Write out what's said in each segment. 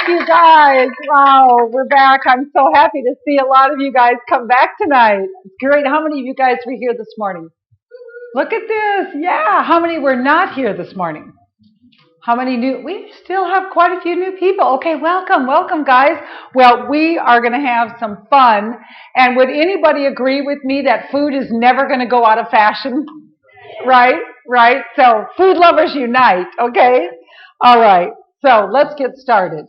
Thank you guys. Wow, we're back. I'm so happy to see a lot of you guys come back tonight. It's great. How many of you guys were here this morning? Look at this. Yeah. How many were not here this morning? How many new? We still have quite a few new people. Okay, welcome, guys. Well, we are going to have some fun. And would anybody agree with me that food is never going to go out of fashion? Right? So, food lovers unite, okay? All right. So, let's get started.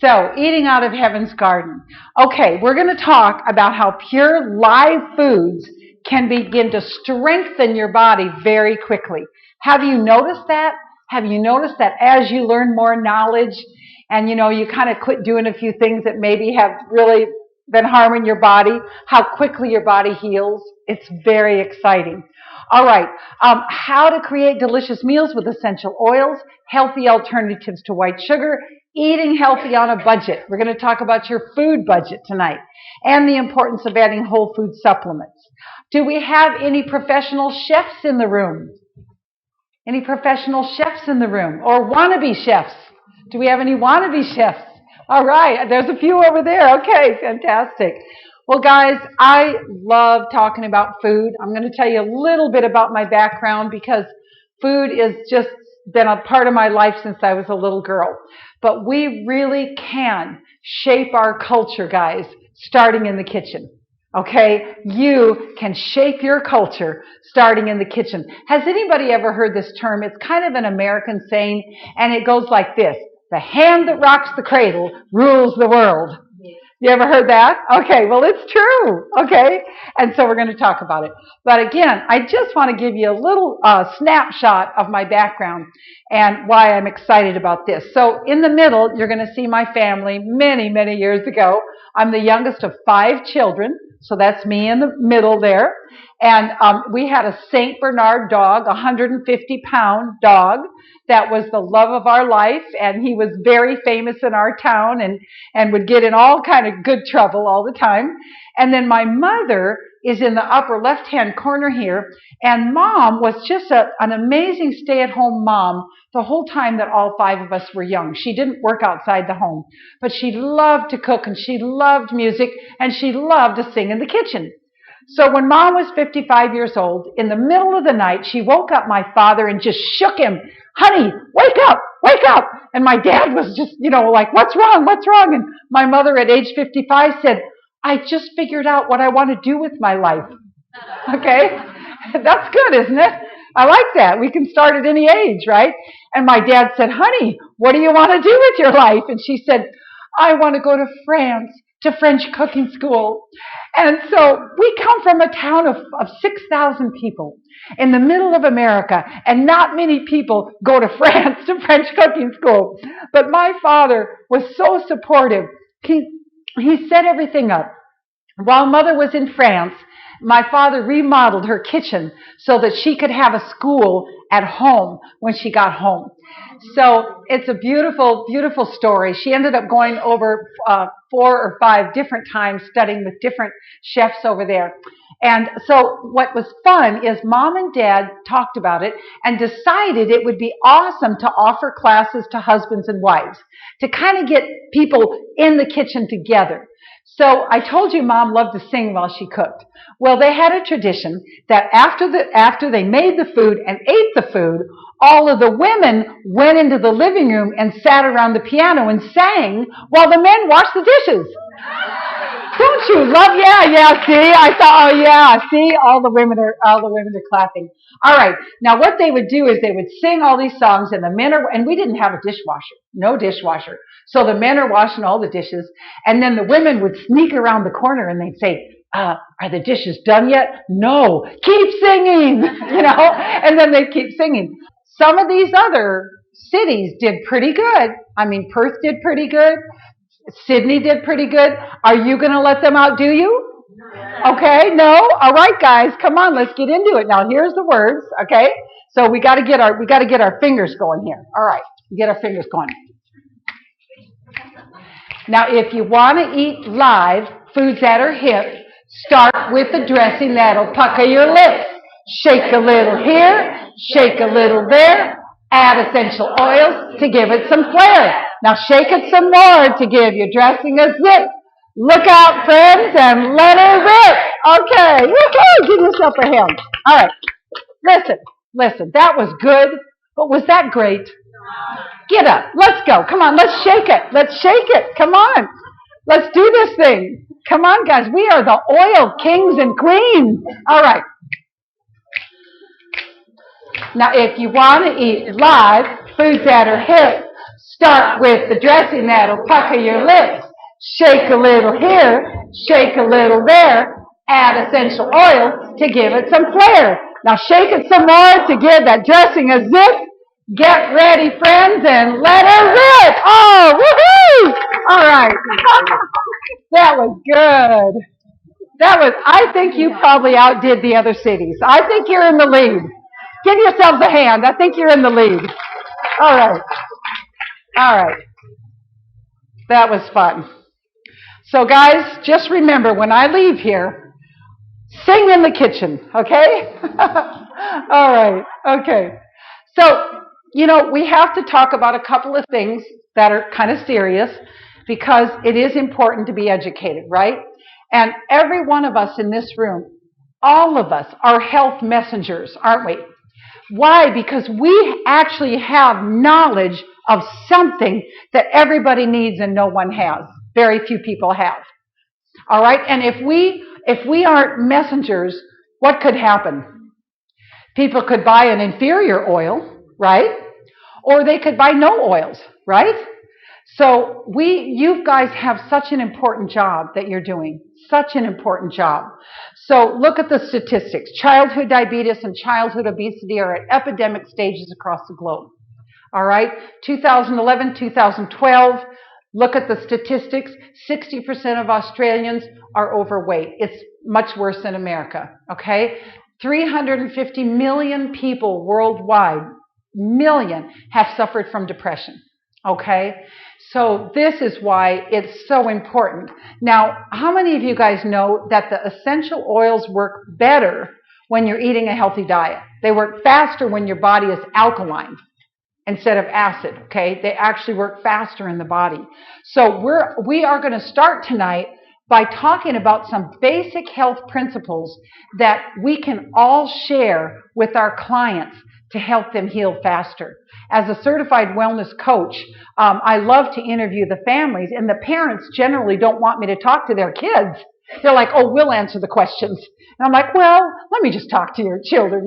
So, eating out of heaven's garden. Okay, we're going to talk about how pure live foods can begin to strengthen your body very quickly. Have you noticed that? Have you noticed that as you learn more knowledge and, you kind of quit doing a few things that maybe have really been harming your body, how quickly your body heals? It's very exciting. All right, how to create delicious meals with essential oils, healthy alternatives to white sugar, eating healthy on a budget. We're going to talk about your food budget tonight and the importance of adding whole food supplements. Do we have any professional chefs in the room? Any professional chefs in the room or wannabe chefs? Do we have any wannabe chefs? All right, there's a few over there. Okay, fantastic. Well, guys, I love talking about food. I'm going to tell you a little bit about my background because food has just been a part of my life since I was a little girl. But we really can shape our culture, guys, starting in the kitchen. Okay? You can shape your culture starting in the kitchen. Has anybody ever heard this term? It's kind of an American saying, and it goes like this: the hand that rocks the cradle rules the world. You ever heard that? Okay, well, it's true, okay? And so we're going to talk about it. But again, I just want to give you a little snapshot of my background and why I'm excited about this. So in the middle, you're going to see my family many, many years ago. I'm the youngest of 5 children, so that's me in the middle there. And we had a St. Bernard dog, a 150-pound dog. That was the love of our life, and he was very famous in our town and would get in all kind of good trouble all the time. And then my mother is in the upper left-hand corner here, and Mom was just an amazing stay-at-home mom the whole time that all 5 of us were young. She didn't work outside the home, but she loved to cook, and she loved music, and she loved to sing in the kitchen. So when Mom was 55 years old, in the middle of the night, she woke up my father and just shook him. Honey, wake up, wake up. And my dad was just, like, what's wrong? And my mother at age 55 said, I just figured out what I want to do with my life. Okay? That's good, isn't it? I like that. We can start at any age, right? And my dad said, honey, what do you want to do with your life? And she said, I want to go to France, to French cooking school. And so we come from a town of 6,000 people in the middle of America, and not many people go to France to French cooking school. But my father was so supportive. He set everything up. While Mother was in France, my father remodeled her kitchen so that she could have a school at home when she got home. So it's a beautiful, beautiful story. She ended up going over 4 or 5 different times studying with different chefs over there. And so what was fun is Mom and Dad talked about it and decided it would be awesome to offer classes to husbands and wives to kind of get people in the kitchen together. So I told you Mom loved to sing while she cooked. Well, they had a tradition that after they made the food and ate the food, all of the women went into the living room and sat around the piano and sang while the men washed the dishes. Don't you love? Yeah. See, I thought, oh yeah. See, all the women are clapping. All right. Now, what they would do is they would sing all these songs, and the men and we didn't have a dishwasher, no dishwasher. So the men are washing all the dishes, and then the women would sneak around the corner and they'd say, are the dishes done yet? No. Keep singing, and then they'd keep singing. Some of these other cities did pretty good. I mean, Perth did pretty good. Sydney did pretty good. Are you going to let them outdo you? Okay, no? All right, guys, come on, let's get into it. Now, here's the words, okay? So we got to get our fingers going here. All right, get our fingers going. Now, if you want to eat live foods that are hip, start with the dressing that'll pucker your lips. Shake a little here, shake a little there. Add essential oils to give it some flair. Now shake it some more to give your dressing a zip. Look out, friends, and let her rip. Okay, woohoo! Give yourself a hand. All right, listen, that was good, but was that great? Get up, let's go. Come on, let's shake it. Come on, let's do this thing. Come on, guys, we are the oil kings and queens. All right. Now, if you want to eat live, foods that are hip, start with the dressing that'll pucker your lips. Shake a little here, shake a little there, add essential oils to give it some flair. Now shake it some more to give that dressing a zip. Get ready, friends, and let her rip. Oh, woohoo! All right. That was good. I think you probably outdid the other cities. I think you're in the lead. Give yourselves a hand. I think you're in the lead. All right. That was fun. So guys, just remember, when I leave here, sing in the kitchen, okay? All right, okay. So, we have to talk about a couple of things that are kind of serious because it is important to be educated, right? And every one of us in this room, all of us are health messengers, aren't we? Why? Because we actually have knowledge of something that everybody needs and no one has. Very few people have. All right? And if we aren't messengers, what could happen? People could buy an inferior oil, right? Or they could buy no oils, right? So you guys have such an important job that you're doing. Such an important job. So look at the statistics. Childhood diabetes and childhood obesity are at epidemic stages across the globe. All right? 2011, 2012, look at the statistics. 60% of Australians are overweight. It's much worse in America, okay? 350 million people worldwide, have suffered from depression, okay? So this is why it's so important. Now, how many of you guys know that the essential oils work better when you're eating a healthy diet? They work faster when your body is alkaline instead of acid, okay? They actually work faster in the body. So we are going to start tonight by talking about some basic health principles that we can all share with our clients to help them heal faster. As a certified wellness coach, I love to interview the families, and the parents generally don't want me to talk to their kids. They're like, oh, we'll answer the questions. And I'm like, well, let me just talk to your children,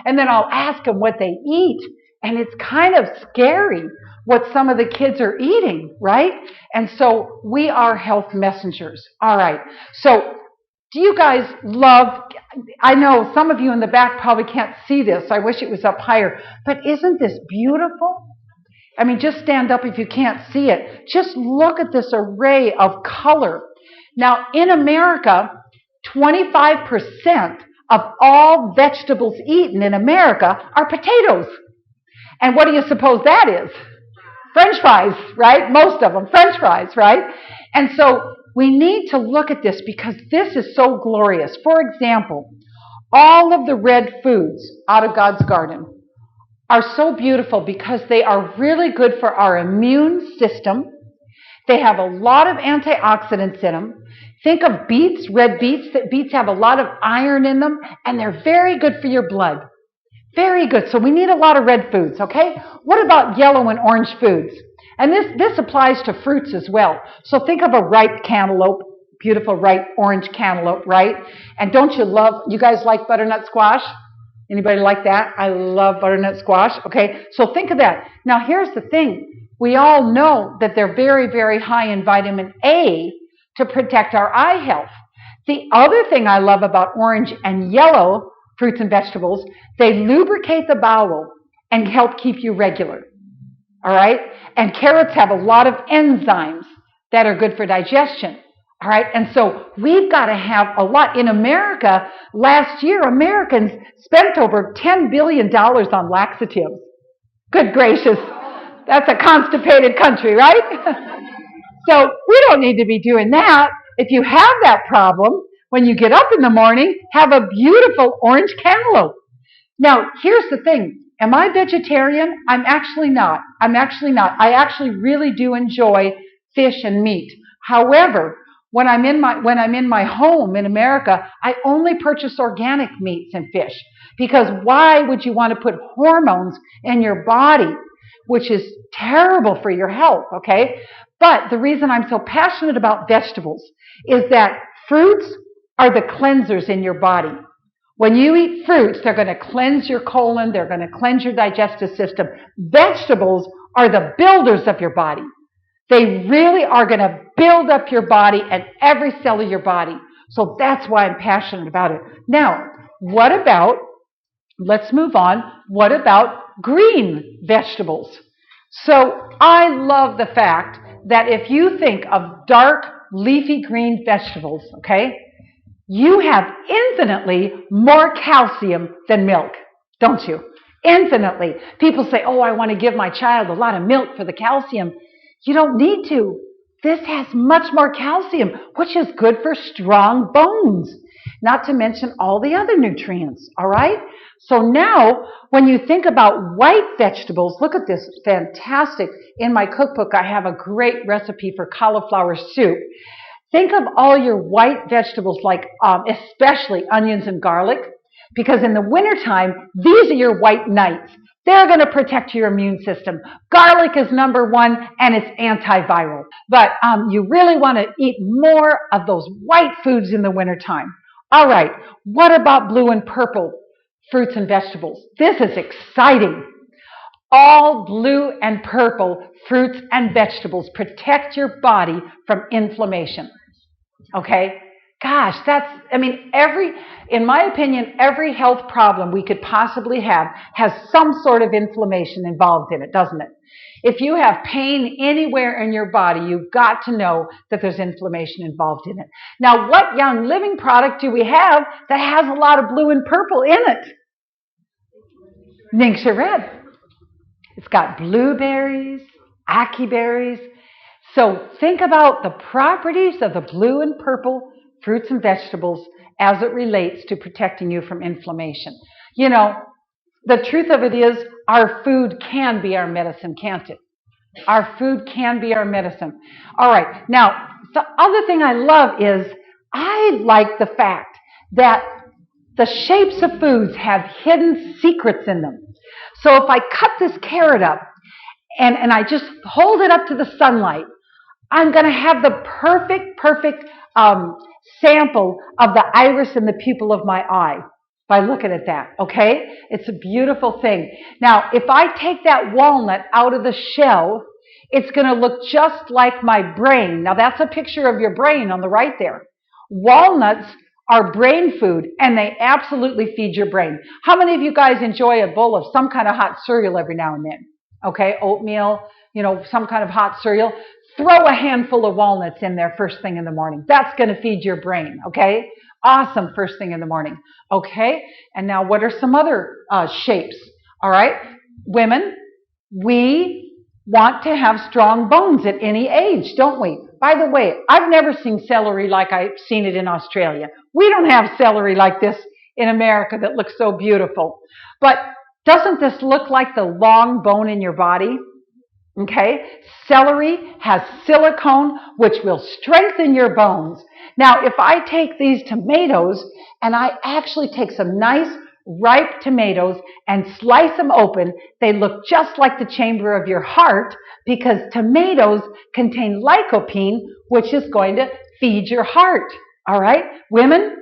and then I'll ask them what they eat. And it's kind of scary what some of the kids are eating, right? And so we are health messengers. All right. So do you guys I know some of you in the back probably can't see this. I wish it was up higher. But isn't this beautiful? I mean, just stand up if you can't see it. Just look at this array of color. Now, in America, 25% of all vegetables eaten in America are potatoes. And what do you suppose that is? French fries, right? Most of them, French fries, right? And so we need to look at this because this is so glorious. For example, all of the red foods out of God's garden are so beautiful because they are really good for our immune system. They have a lot of antioxidants in them. Think of beets, red beets. Beets have a lot of iron in them, and they're very good for your blood. Very good. So we need a lot of red foods, okay? What about yellow and orange foods? And this applies to fruits as well. So think of a ripe cantaloupe, beautiful ripe orange cantaloupe, right? And don't you guys like butternut squash? Anybody like that? I love butternut squash, okay? So think of that. Now here's the thing. We all know that they're very, very high in vitamin A to protect our eye health. The other thing I love about orange and yellow fruits and vegetables, they lubricate the bowel and help keep you regular. All right? And carrots have a lot of enzymes that are good for digestion. All right? And so we've got to have a lot. In America, last year, Americans spent over $10 billion on laxatives. Good gracious. That's a constipated country, right? So we don't need to be doing that. If you have that problem, when you get up in the morning, have a beautiful orange cantaloupe. Now, here's the thing. Am I vegetarian? I'm actually not. I actually really do enjoy fish and meat. However, when I'm in my home in America, I only purchase organic meats and fish, because why would you want to put hormones in your body, which is terrible for your health, okay? But the reason I'm so passionate about vegetables is that fruits are the cleansers in your body. When you eat fruits, they're going to cleanse your colon, they're going to cleanse your digestive system. Vegetables are the builders of your body. They really are going to build up your body and every cell of your body. So that's why I'm passionate about it. Now, let's move on, what about green vegetables? So I love the fact that if you think of dark, leafy green vegetables, okay, you have infinitely more calcium than milk, don't you? Infinitely. People say, oh, I want to give my child a lot of milk for the calcium. You don't need to. This has much more calcium, which is good for strong bones, not to mention all the other nutrients, all right? So now, when you think about white vegetables, look at this, fantastic. In my cookbook, I have a great recipe for cauliflower soup. Think of all your white vegetables, like especially onions and garlic, because in the wintertime, these are your white knights. They're going to protect your immune system. Garlic is number one, and it's antiviral. But you really want to eat more of those white foods in the wintertime. All right, what about blue and purple fruits and vegetables? This is exciting. All blue and purple fruits and vegetables protect your body from inflammation. Okay? Gosh, in my opinion, every health problem we could possibly have has some sort of inflammation involved in it, doesn't it? If you have pain anywhere in your body, you've got to know that there's inflammation involved in it. Now, what Young Living product do we have that has a lot of blue and purple in it? Ningxia Red. It's got blueberries, ackee berries. So think about the properties of the blue and purple fruits and vegetables as it relates to protecting you from inflammation. You know, the truth of it is our food can be our medicine, can't it? Our food can be our medicine. All right. Now, the other thing I love is I like the fact that the shapes of foods have hidden secrets in them. So if I cut this carrot up and I just hold it up to the sunlight, I'm going to have the perfect sample of the iris in the pupil of my eye by looking at that, okay? It's a beautiful thing. Now, if I take that walnut out of the shell, it's going to look just like my brain. Now, that's a picture of your brain on the right there. Walnuts are brain food, and they absolutely feed your brain. How many of you guys enjoy a bowl of some kind of hot cereal every now and then? Okay, oatmeal, some kind of hot cereal. Throw a handful of walnuts in there first thing in the morning. That's going to feed your brain, okay? Awesome first thing in the morning, okay? And now what are some other shapes, all right? Women, we want to have strong bones at any age, don't we? By the way, I've never seen celery like I've seen it in Australia. We don't have celery like this in America that looks so beautiful. But doesn't this look like the long bone in your body? Okay, celery has silicone, which will strengthen your bones. Now, if I take these tomatoes and I actually take some nice ripe tomatoes and slice them open, they look just like the chamber of your heart, because tomatoes contain lycopene, which is going to feed your heart. All right, men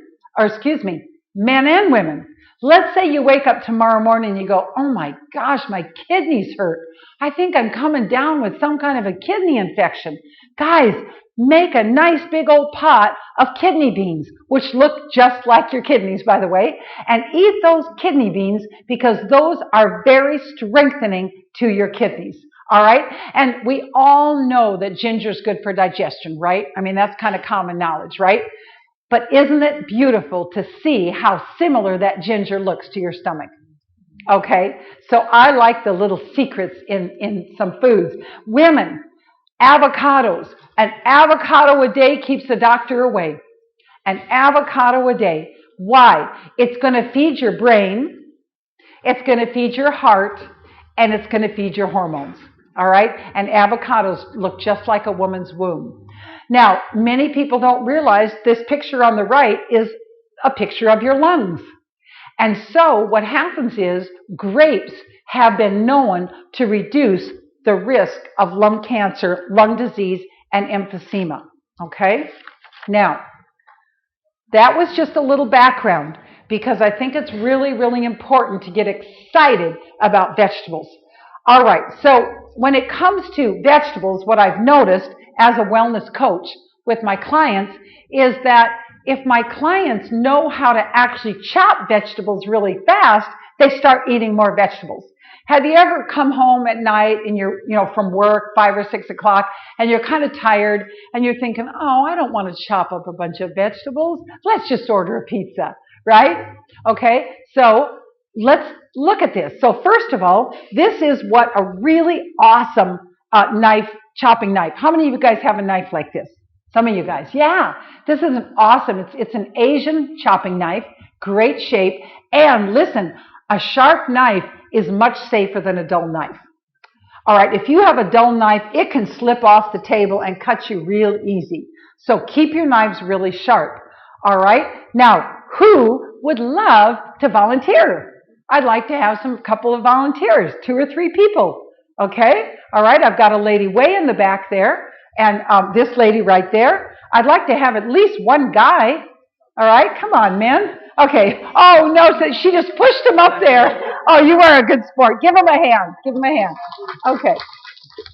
and women. Let's say you wake up tomorrow morning and you go, oh my gosh, my kidneys hurt. I think I'm coming down with some kind of a kidney infection. Guys, make a nice big old pot of kidney beans, which look just like your kidneys, by the way, and eat those kidney beans, because those are very strengthening to your kidneys. All right? And we all know that ginger is good for digestion, right? I mean, that's kind of common knowledge, right? But isn't it beautiful to see how similar that ginger looks to your stomach? Okay, so I like the little secrets in some foods. Women, avocados. An avocado a day keeps the doctor away. An avocado a day. Why? It's going to feed your brain. It's going to feed your heart, and it's going to feed your hormones. All right? And avocados look just like a woman's womb. Now, many people don't realize this picture on the right is a picture of your lungs. And so what happens is grapes have been known to reduce the risk of lung cancer, lung disease, and emphysema. Okay? Now, that was just a little background because I think it's really, really important to get excited about vegetables. All right, so when it comes to vegetables, what I've noticed as a wellness coach with my clients is that if my clients know how to actually chop vegetables really fast, they start eating more vegetables. Have you ever come home at night and you're, from work, 5 or 6 o'clock, and you're kind of tired and you're thinking, oh, I don't want to chop up a bunch of vegetables. Let's just order a pizza, right? Okay, so let's look at this. So first of all, this is what a really awesome chopping knife. How many of you guys have a knife like this? Some of you guys. Yeah, this is awesome. It's an Asian chopping knife, great shape. And listen, a sharp knife is much safer than a dull knife. All right, if you have a dull knife, it can slip off the table and cut you real easy. So keep your knives really sharp. All right, now who would love to volunteer? I'd like to have a couple of volunteers, 2 or 3 people. Okay, all right, I've got a lady way in the back there. And this lady right there, I'd like to have at least one guy. All right, come on, men. Okay. Oh, no, so she just pushed him up there. Oh, you are a good sport. Give him a hand. Give him a hand. Okay.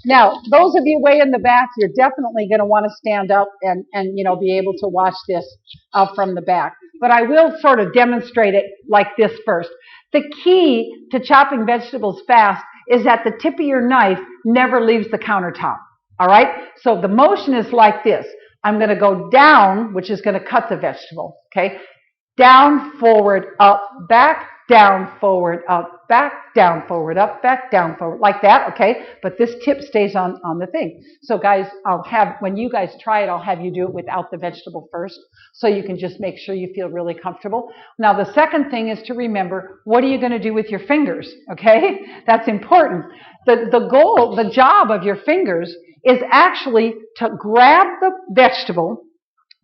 Now, those of you way in the back, you're definitely going to want to stand up and be able to watch this from the back. But I will sort of demonstrate it like this first. The key to chopping vegetables fast is that the tip of your knife never leaves the countertop. All right, so the motion is like this. I'm going to go down, which is going to cut the vegetable, okay? Down, forward, up, back, down, forward, up, back, down, forward, up, back, down, forward, like that, okay? But this tip stays on the thing. So guys, when you guys try it, I'll have you do it without the vegetable first, so you can just make sure you feel really comfortable. Now, the second thing is to remember, what are you going to do with your fingers, okay? That's important. The job of your fingers is actually to grab the vegetable.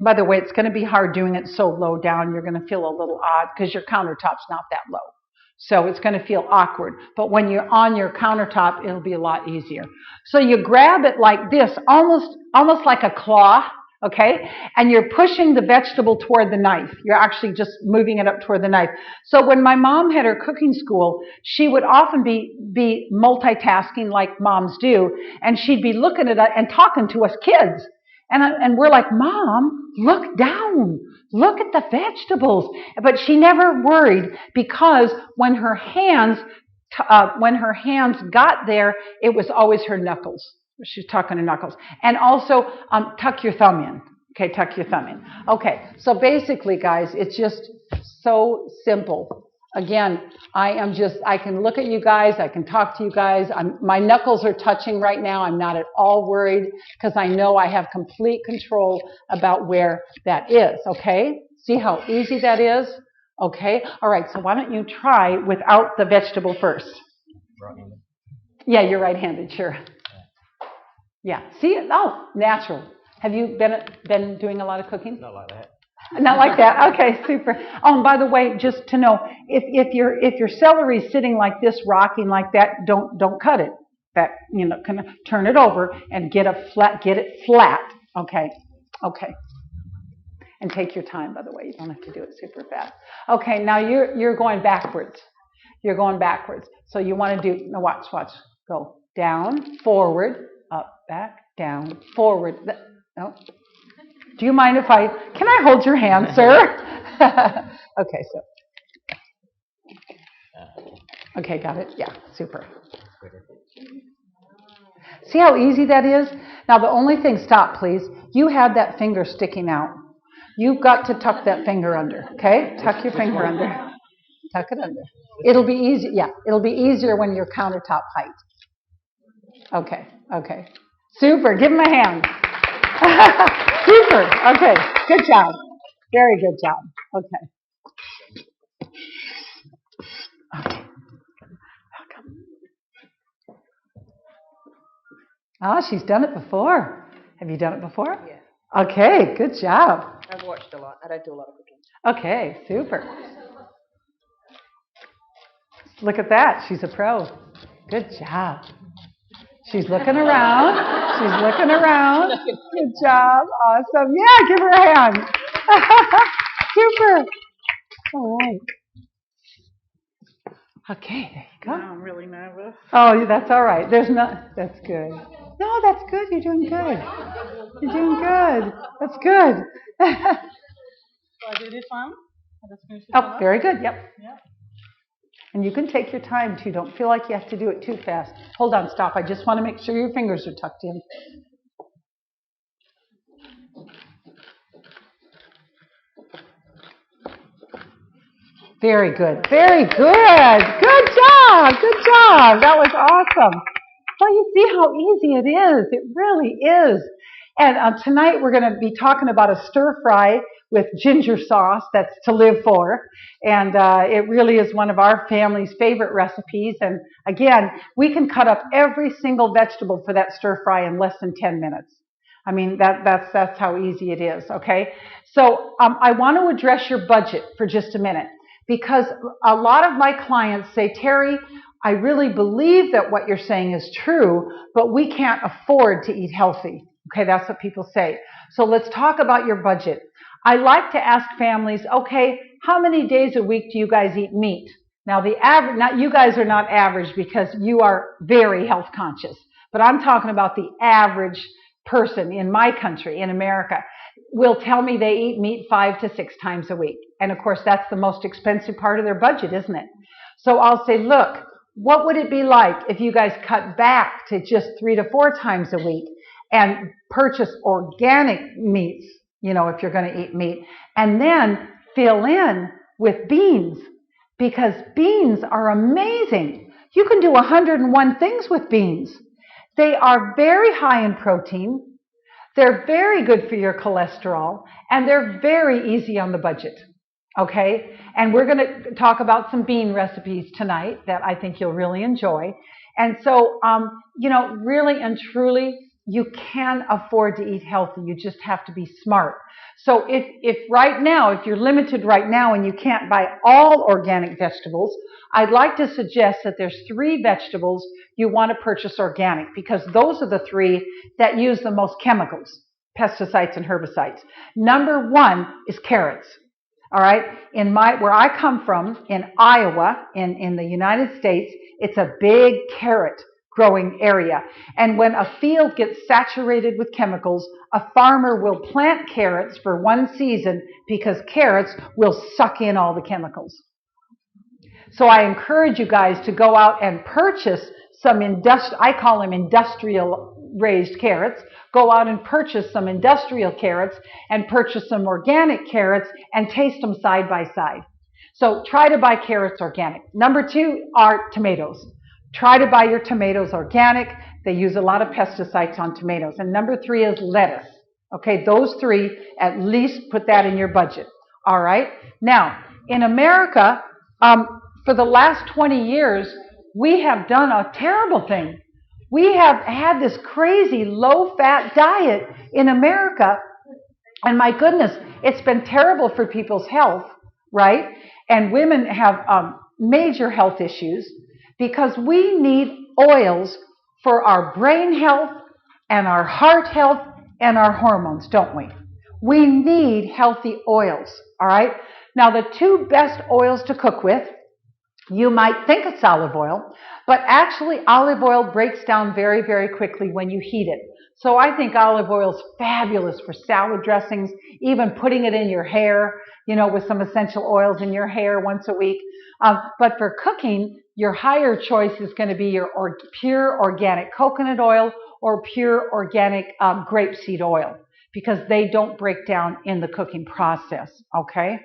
By the way, it's going to be hard doing it so low down. You're going to feel a little odd because your countertop's not that low. So it's going to feel awkward. But when you're on your countertop, it'll be a lot easier. So you grab it like this, almost like a claw, okay? And you're pushing the vegetable toward the knife. You're actually just moving it up toward the knife. So when my mom had her cooking school, she would often be multitasking like moms do, and she'd be looking at us and talking to us kids. And we're like, Mom, look down. Look at the vegetables. But she never worried because when her hands got there, it was always her knuckles. She's talking to knuckles. And also, tuck your thumb in. Okay, tuck your thumb in. Okay, so basically, guys, it's just so simple. Again, I can look at you guys, I can talk to you guys. My knuckles are touching right now. I'm not at all worried because I know I have complete control about where that is, okay? See how easy that is? Okay, all right, so why don't you try without the vegetable first? Right-handed. Yeah, you're right-handed, sure. Yeah, see? Oh, natural. Have you been doing a lot of cooking? Not like that. Not like that. Okay, super. Oh, and by the way, just to know, if your celery is sitting like this, rocking like that, don't cut it. That kind of turn it over and get it flat. Okay. And take your time. By the way, you don't have to do it super fast. Okay, now you're going backwards. You're going backwards. So you want to do. No, watch. Go down, forward, up, back, down, forward. No. Do you mind if can I hold your hand, sir? Okay, so. Okay, got it? Yeah, super. See how easy that is? Now, the only thing, stop, please. You have that finger sticking out. You've got to tuck that finger under, okay? Tuck your finger under. Tuck it under. It'll be easy. Yeah, it'll be easier when you're countertop height. Okay. Super. Give him a hand. Super. Okay. Good job. Very good job. Okay. Oh, she's done it before. Have you done it before? Yeah. Okay, good job. I've watched a lot. I don't do a lot of cooking. Okay, super. Look at that. She's a pro. Good job. She's looking around. She's looking around. Good job. Awesome. Yeah, give her a hand. Super. All right. Okay, there you go. No, I'm really nervous. Oh, that's all right. That's good. No, that's good. You're doing good. You're doing good. That's good. So I do this one. I just finish this Oh, very good. Yep. Yep. And you can take your time too. Don't feel like you have to do it too fast. Hold on, stop. I just want to make sure your fingers are tucked in. Very good. Very good. Good job. Good job. That was awesome. Well, you see how easy it is. It really is. And tonight we're going to be talking about a stir fry with ginger sauce that's to live for. And it really is one of our family's favorite recipes. And again, we can cut up every single vegetable for that stir fry in less than 10 minutes. I mean, that's how easy it is, okay? So I want to address your budget for just a minute, because a lot of my clients say, Teri, I really believe that what you're saying is true, but we can't afford to eat healthy. Okay, that's what people say. So let's talk about your budget. I like to ask families, okay, how many days a week do you guys eat meat? Now, the average, not you guys are not average because you are very health conscious, but I'm talking about the average person in my country, in America, will tell me they eat meat 5 to 6 times a week. And of course, that's the most expensive part of their budget, isn't it? So I'll say, look, what would it be like if you guys cut back to just 3 to 4 times a week and purchase organic meats, you know, if you're going to eat meat, and then fill in with beans, because beans are amazing. You can do 101 things with beans. They are very high in protein. They're very good for your cholesterol, and they're very easy on the budget. Okay? And we're going to talk about some bean recipes tonight that I think you'll really enjoy. And so, you know, really and truly, you can afford to eat healthy. You just have to be smart. So if right now, if you're limited right now and you can't buy all organic vegetables, I'd like to suggest that there's 3 vegetables you want to purchase organic, because those are the 3 that use the most chemicals, pesticides and herbicides. Number 1 is carrots. All right, where I come from, in Iowa, in the United States, it's a big carrot growing area. And when a field gets saturated with chemicals, a farmer will plant carrots for one season because carrots will suck in all the chemicals. So I encourage you guys to go out and purchase some I call them industrial raised carrots. Go out and purchase some industrial carrots and purchase some organic carrots and taste them side by side. So try to buy carrots organic. Number 2 are tomatoes. Try to buy your tomatoes organic. They use a lot of pesticides on tomatoes. And number 3 is lettuce. Okay, those 3, at least put that in your budget. All right. Now, in America, for the last 20 years, we have done a terrible thing. We have had this crazy low-fat diet in America, and my goodness, it's been terrible for people's health, right? And women have major health issues because we need oils for our brain health and our heart health and our hormones, don't we? We need healthy oils, all right? Now, the 2 best oils to cook with, you might think it's olive oil, but actually olive oil breaks down very, very quickly when you heat it. So I think olive oil is fabulous for salad dressings, even putting it in your hair, you know, with some essential oils in your hair once a week. But for cooking, your higher choice is going to be your pure organic coconut oil or pure organic grapeseed oil, because they don't break down in the cooking process, okay?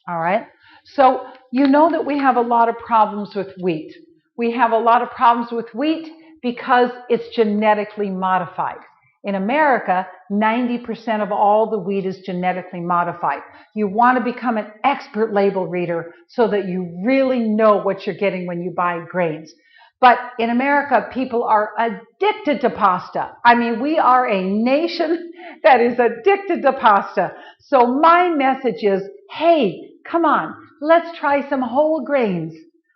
All right? So you know that we have a lot of problems with wheat. We have a lot of problems with wheat because it's genetically modified. In America, 90% of all the wheat is genetically modified. You want to become an expert label reader so that you really know what you're getting when you buy grains. But in America, people are addicted to pasta. I mean, we are a nation that is addicted to pasta. So my message is, hey, come on, let's try some whole grains.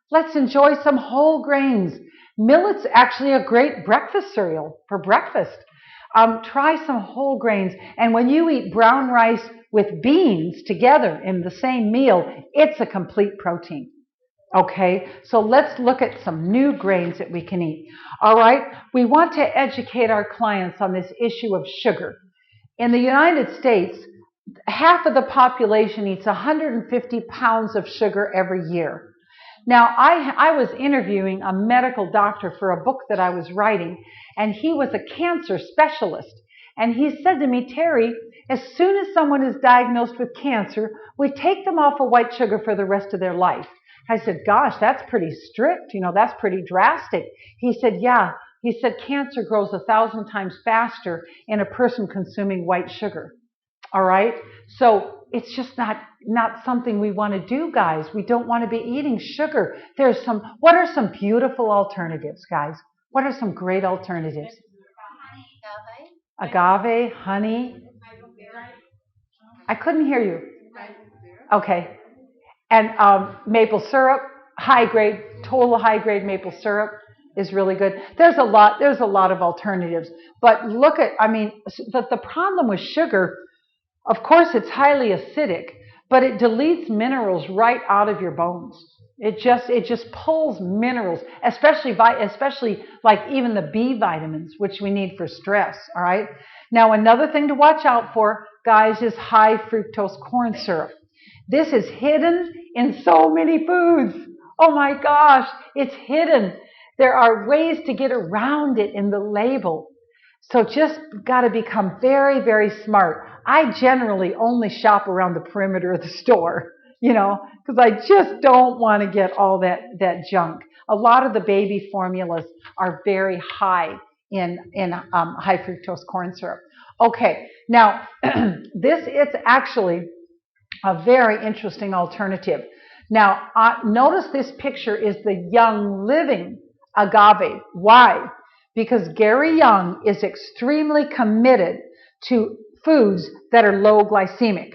Let's enjoy some whole grains. Millet's actually a great breakfast cereal for breakfast. Try some whole grains. And when you eat brown rice with beans together in the same meal, it's a complete protein. Okay, so let's look at some new grains that we can eat. All right, we want to educate our clients on this issue of sugar. In the United States, half of the population eats 150 pounds of sugar every year. Now, I was interviewing a medical doctor for a book that I was writing, and he was a cancer specialist. And he said to me, Teri, as soon as someone is diagnosed with cancer, we take them off of white sugar for the rest of their life. I said, gosh, that's pretty strict. That's pretty drastic. He said, yeah. He said, cancer grows 1,000 times faster in a person consuming white sugar. All right? So it's just not something we want to do, guys. We don't want to be eating sugar. What are some beautiful alternatives, guys? What are some great alternatives? Agave, honey. I couldn't hear you. Okay. And maple syrup, total high-grade maple syrup is really good. There's a lot of alternatives. But look at, the problem with sugar, of course, it's highly acidic, but it deletes minerals right out of your bones. It just pulls minerals, especially like even the B vitamins, which we need for stress. All right. Now, another thing to watch out for, guys, is high fructose corn syrup. This is hidden in so many foods. Oh my gosh, it's hidden. There are ways to get around it in the label. So just got to become very, very smart. I generally only shop around the perimeter of the store, because I just don't want to get all that junk. A lot of the baby formulas are very high in high fructose corn syrup. Okay, now it's actually a very interesting alternative. Now, notice this picture is the Young Living agave. Why? Because Gary Young is extremely committed to foods that are low glycemic.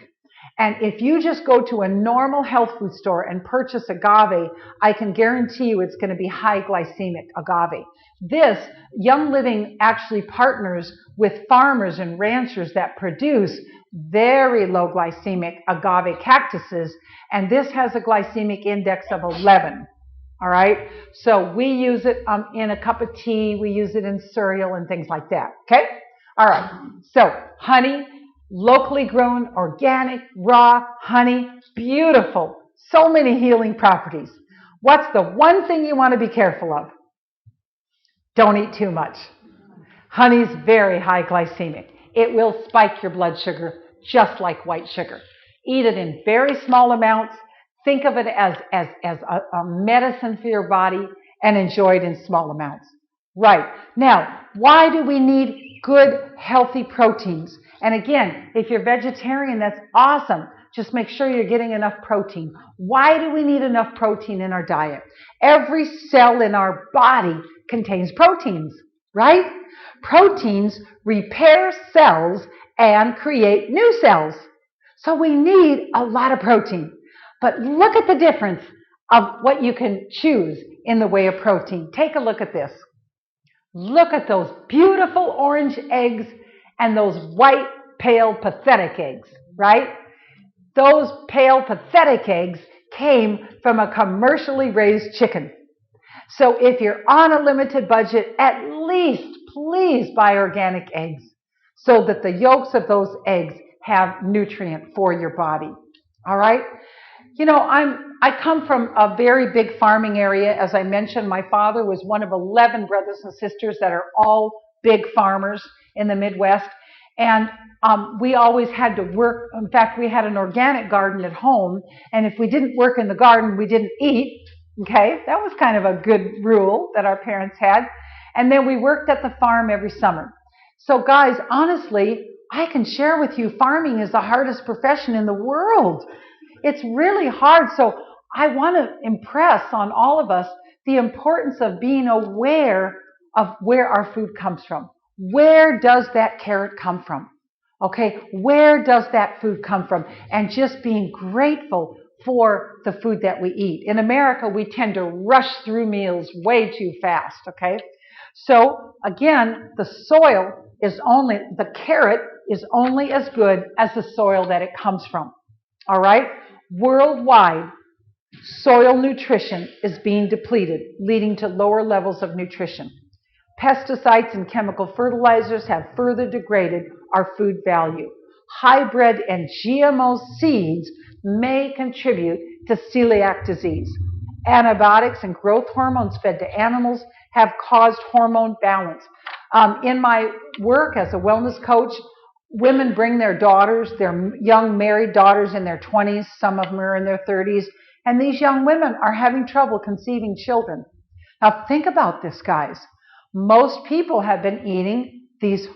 And if you just go to a normal health food store and purchase agave, I can guarantee you it's going to be high glycemic agave. This, Young Living actually partners with farmers and ranchers that produce very low glycemic agave cactuses, and this has a glycemic index of 11. All right, so we use it in a cup of tea, we use it in cereal and things like that. Okay, all right, so honey, locally grown, organic, raw honey, beautiful, so many healing properties. What's the one thing you want to be careful of? Don't eat too much. Honey's very high glycemic. It will spike your blood sugar just like white sugar. Eat it in very small amounts. Think of it as a medicine for your body and enjoy it in small amounts. Right. Now, why do we need good, healthy proteins? And again, if you're vegetarian, that's awesome. Just make sure you're getting enough protein. Why do we need enough protein in our diet? Every cell in our body contains proteins, right? Proteins repair cells and create new cells. So we need a lot of protein. But look at the difference of what you can choose in the way of protein. Take a look at this. Look at those beautiful orange eggs and those white, pale, pathetic eggs, right? Those pale, pathetic eggs came from a commercially raised chicken. So if you're on a limited budget, at least please buy organic eggs so that the yolks of those eggs have nutrient for your body. All right? I come from a very big farming area. As I mentioned, my father was one of 11 brothers and sisters that are all big farmers in the Midwest. And we always had to work. In fact, we had an organic garden at home. And if we didn't work in the garden, we didn't eat. Okay? That was kind of a good rule that our parents had. And then we worked at the farm every summer. So guys, honestly, I can share with you, farming is the hardest profession in the world. It's really hard. So I want to impress on all of us the importance of being aware of where our food comes from. Where does that carrot come from? Okay, where does that food come from? And just being grateful for the food that we eat. In America, we tend to rush through meals way too fast, okay? So again, the carrot is only as good as the soil that it comes from, all right? Worldwide, soil nutrition is being depleted, leading to lower levels of nutrition. Pesticides and chemical fertilizers have further degraded our food value. Hybrid and GMO seeds may contribute to celiac disease. Antibiotics and growth hormones fed to animals have caused hormone balance. In my work as a wellness coach, women bring their daughters, their young married daughters in their 20s, some of them are in their 30s, and these young women are having trouble conceiving children. Now think about this, guys. Most people have been eating these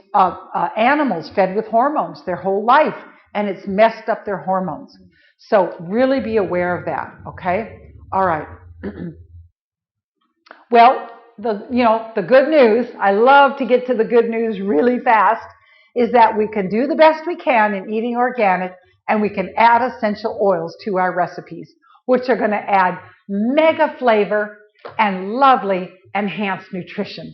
animals fed with hormones their whole life, and it's messed up their hormones. So really be aware of that, okay? All right. Well, the good news, I love to get to the good news really fast, is that we can do the best we can in eating organic, and we can add essential oils to our recipes, which are going to add mega flavor and lovely enhanced nutrition.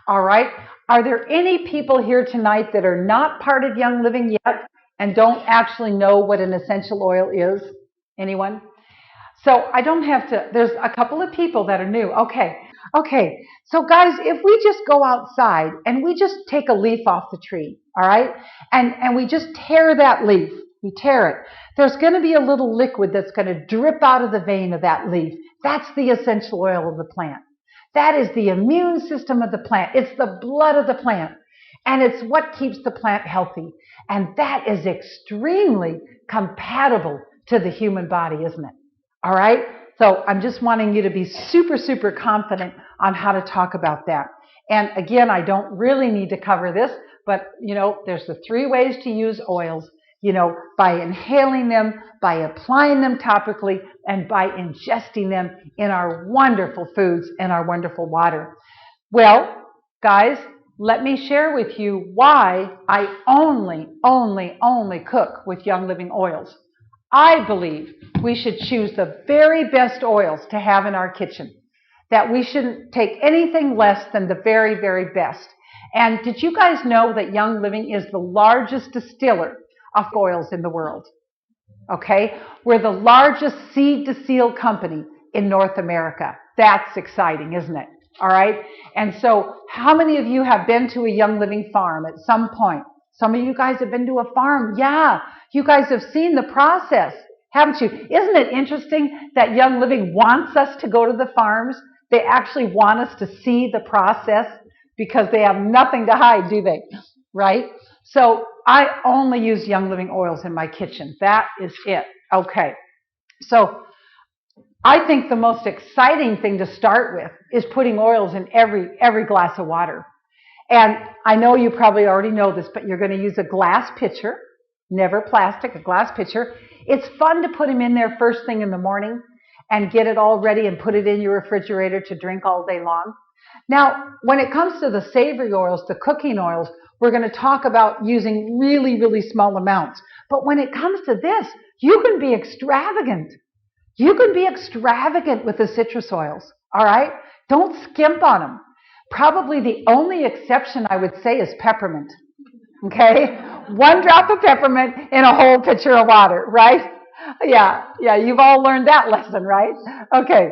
All right. Are there any people here tonight that are not part of Young Living yet and don't actually know what an essential oil is? Anyone? So I don't have to, there's a couple of people that are new. Okay. So guys, if we just go outside and we just take a leaf off the tree, all right, and we just tear that leaf, we tear it, there's going to be a little liquid that's going to drip out of the vein of that leaf. That's the essential oil of the plant. That is the immune system of the plant. It's the blood of the plant. And it's what keeps the plant healthy. And that is extremely compatible to the human body, isn't it? All right? So I'm just wanting you to be super, super confident on how to talk about that. And again, I don't really need to cover this, but there's the 3 ways to use oils. By inhaling them, by applying them topically, and by ingesting them in our wonderful foods and our wonderful water. Well, guys, let me share with you why I only cook with Young Living oils. I believe we should choose the very best oils to have in our kitchen, that we shouldn't take anything less than the very, very best. And did you guys know that Young Living is the largest distiller of oils in the world? Okay, we're the largest seed-to-seal company in North America. That's exciting, isn't it? All right, and so how many of you have been to a Young Living farm at some point? Some of you guys have been to a farm. Yeah, you guys have seen the process, haven't you? Isn't it interesting that Young Living wants us to go to the farms? They actually want us to see the process because they have nothing to hide, do they? Right? So I only use Young Living oils in my kitchen. That is it. Okay. So I think the most exciting thing to start with is putting oils in every glass of water. And I know you probably already know this, but you're going to use a glass pitcher, never plastic, a glass pitcher. It's fun to put them in there first thing in the morning and get it all ready and put it in your refrigerator to drink all day long. Now, when it comes to the savory oils, the cooking oils, we're going to talk about using really, really small amounts. But when it comes to this, you can be extravagant. You can be extravagant with the citrus oils, all right? Don't skimp on them. Probably the only exception I would say is peppermint, okay? 1 drop of peppermint in a whole pitcher of water, right? Yeah, you've all learned that lesson, right? Okay,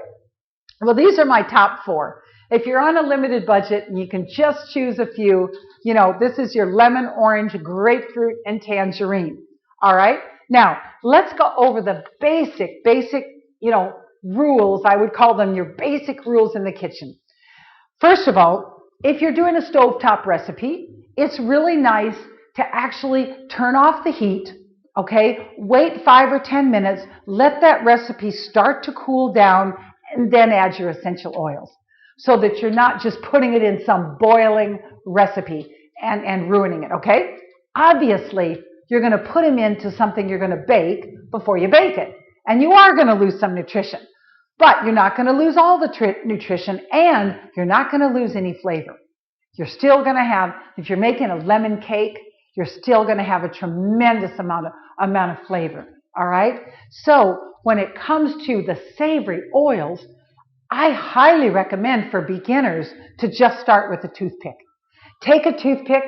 well, these are my top 4. If you're on a limited budget and you can just choose a few, this is your lemon, orange, grapefruit, and tangerine, all right? Now, let's go over the basic, rules. I would call them your basic rules in the kitchen. First of all, if you're doing a stovetop recipe, it's really nice to actually turn off the heat, okay? Wait 5 or 10 minutes, let that recipe start to cool down, and then add your essential oils so that you're not just putting it in some boiling recipe and ruining it, okay? Obviously, you're going to put them into something you're going to bake before you bake it, and you are going to lose some nutrition. But you're not going to lose all the nutrition, and you're not going to lose any flavor. You're still going to have, if you're making a lemon cake, you're still going to have a tremendous amount of flavor. All right? So when it comes to the savory oils, I highly recommend for beginners to just start with a toothpick. Take a toothpick,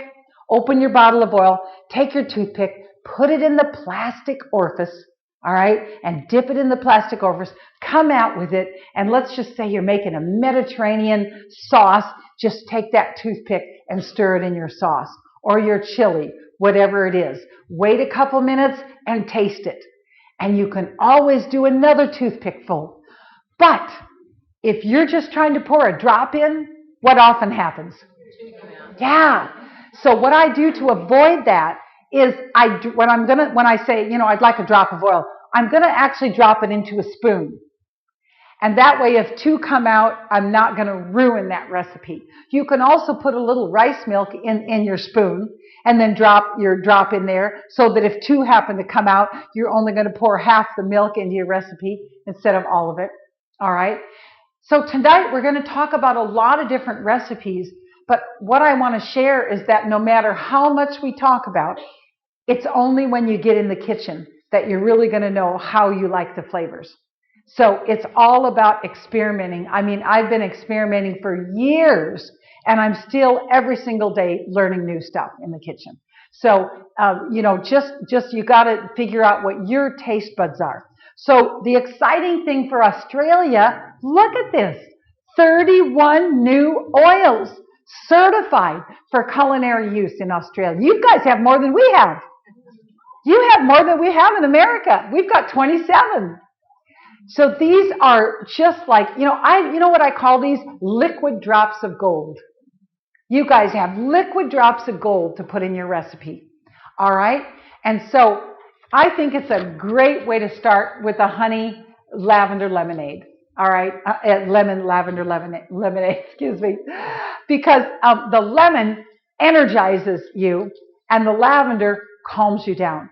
open your bottle of oil, take your toothpick, put it in the plastic orifice, all right, and dip it in the plastic orifice, come out with it, and let's just say you're making a Mediterranean sauce, just take that toothpick and stir it in your sauce or your chili, whatever it is. Wait a couple minutes and taste it. And you can always do another toothpick full. But if you're just trying to pour a drop in, what often happens? Yeah. So what I do to avoid that is when I say, I'd like a drop of oil, I'm going to actually drop it into a spoon. And that way, if two come out, I'm not going to ruin that recipe. You can also put a little rice milk in your spoon and then drop your drop in there so that if two happen to come out, you're only going to pour half the milk into your recipe instead of all of it. All right? So tonight, we're going to talk about a lot of different recipes, but what I want to share is that no matter how much we talk about, it's only when you get in the kitchen that you're really going to know how you like the flavors. So it's all about experimenting. I mean, I've been experimenting for years, and I'm still every single day learning new stuff in the kitchen. So, just you got to figure out what your taste buds are. So the exciting thing for Australia, look at this, 31 new oils certified for culinary use in Australia. You guys have more than we have. You have more than we have in America. We've got 27. So these are just like, you know what I call these? Liquid drops of gold. You guys have liquid drops of gold to put in your recipe. All right? And so I think it's a great way to start with a honey lavender lemonade. All right? Lemon lavender lemonade, excuse me. Because the lemon energizes you and the lavender calms you down.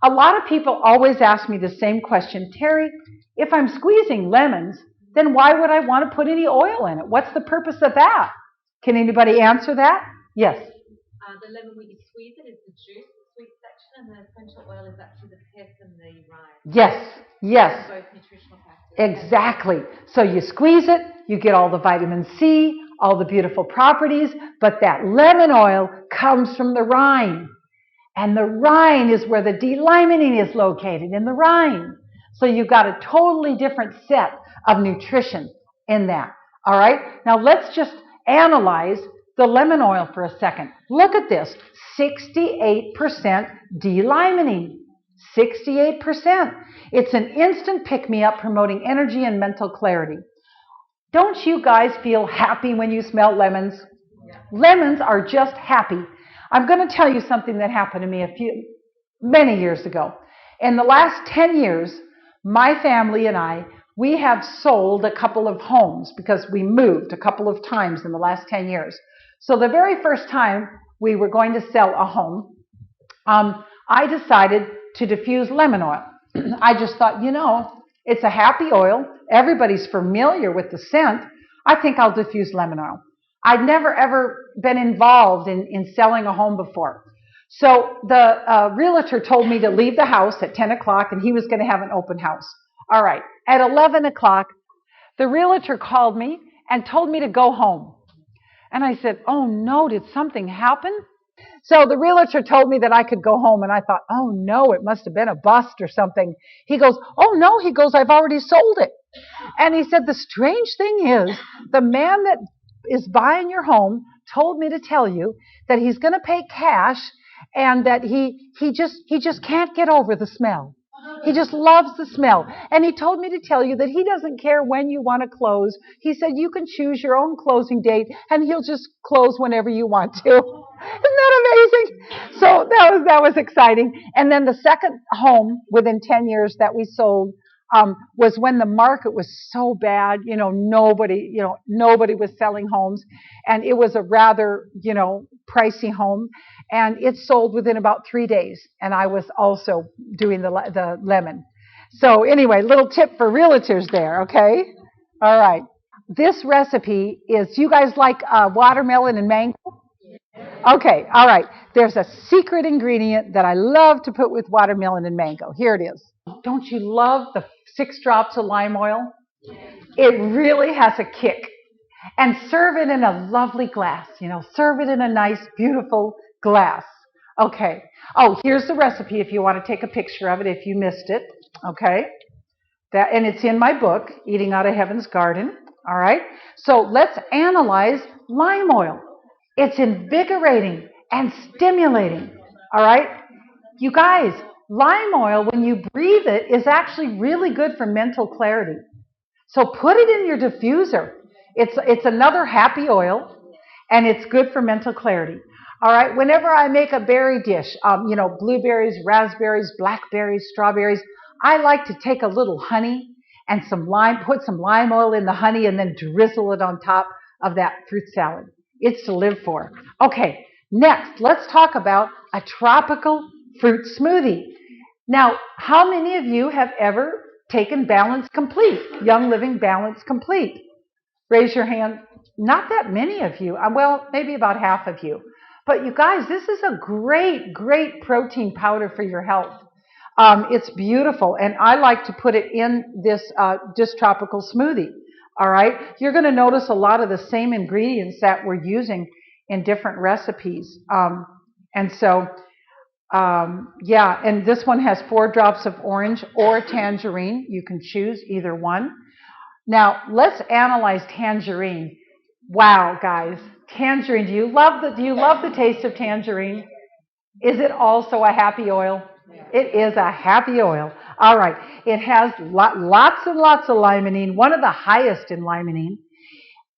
A lot of people always ask me the same question, Teri, if I'm squeezing lemons, then why would I want to put any oil in it? What's the purpose of that? Can anybody answer that? Yes. The lemon, when you squeeze it, is the juice, the sweet section, and the essential oil is actually the pith and the rind. Yes. Both nutritional factors. Exactly. So you squeeze it, you get all the vitamin C, all the beautiful properties, but that lemon oil comes from the rind. And the rind is where the D-limonene is located, in the rind. So you've got a totally different set of nutrition in that. All right? Now let's just analyze the lemon oil for a second. Look at this. 68% D-limonene. 68%. It's an instant pick-me-up promoting energy and mental clarity. Don't you guys feel happy when you smell lemons? Yeah. Lemons are just happy. I'm going to tell you something that happened to me many years ago. In the last 10 years, my family and I, we have sold a couple of homes because we moved a couple of times in the last 10 years. So the very first time we were going to sell a home, I decided to diffuse lemon oil. I just thought, it's a happy oil. Everybody's familiar with the scent. I think I'll diffuse lemon oil. I'd never, ever been involved in selling a home before. So the realtor told me to leave the house at 10 o'clock, and he was going to have an open house. All right. At 11 o'clock, the realtor called me and told me to go home. And I said, oh, no, did something happen? So the realtor told me that I could go home, and I thought, oh, no, it must have been a bust or something. He goes, oh, no, I've already sold it. And he said, the strange thing is, the man that is buying your home told me to tell you that he's going to pay cash and that he just can't get over the smell. He just loves the smell. And he told me to tell you that he doesn't care when you want to close. He said you can choose your own closing date and he'll just close whenever you want to. Isn't that amazing? So that was exciting. And then the second home within 10 years that we sold was when the market was so bad, nobody was selling homes, and it was a rather, pricey home, and it sold within about 3 days, and I was also doing the lemon. So anyway, little tip for realtors there, okay? All right. This recipe is, you guys like watermelon and mango? Okay, all right. There's a secret ingredient that I love to put with watermelon and mango. Here it is. Don't you love the 6 drops of lime oil? It really has a kick. And serve it in a lovely glass, serve it in a nice, beautiful glass. Okay. Oh, here's the recipe if you want to take a picture of it if you missed it. Okay. And it's in my book, Eating Out of Heaven's Garden. All right. So let's analyze lime oil. It's invigorating and stimulating. All right. You guys, lime oil, when you breathe it, is actually really good for mental clarity. So put it in your diffuser. It's another happy oil, and it's good for mental clarity. All right. Whenever I make a berry dish, blueberries, raspberries, blackberries, strawberries, I like to take a little honey and some lime, put some lime oil in the honey, and then drizzle it on top of that fruit salad. It's to live for. Okay. Next, let's talk about a tropical fruit smoothie. Now, how many of you have ever taken Balance Complete, Young Living Balance Complete? Raise your hand. Not that many of you. Well, maybe about half of you. But you guys, this is a great, great protein powder for your health. It's beautiful, and I like to put it in this tropical smoothie. All right? You're going to notice a lot of the same ingredients that we're using in different recipes. And this one has 4 drops of orange or tangerine. You can choose either one. Now, let's analyze tangerine. Wow, guys, tangerine. Do you love the taste of tangerine? Is it also a happy oil? It is a happy oil. All right. It has lots and lots of limonene, one of the highest in limonene.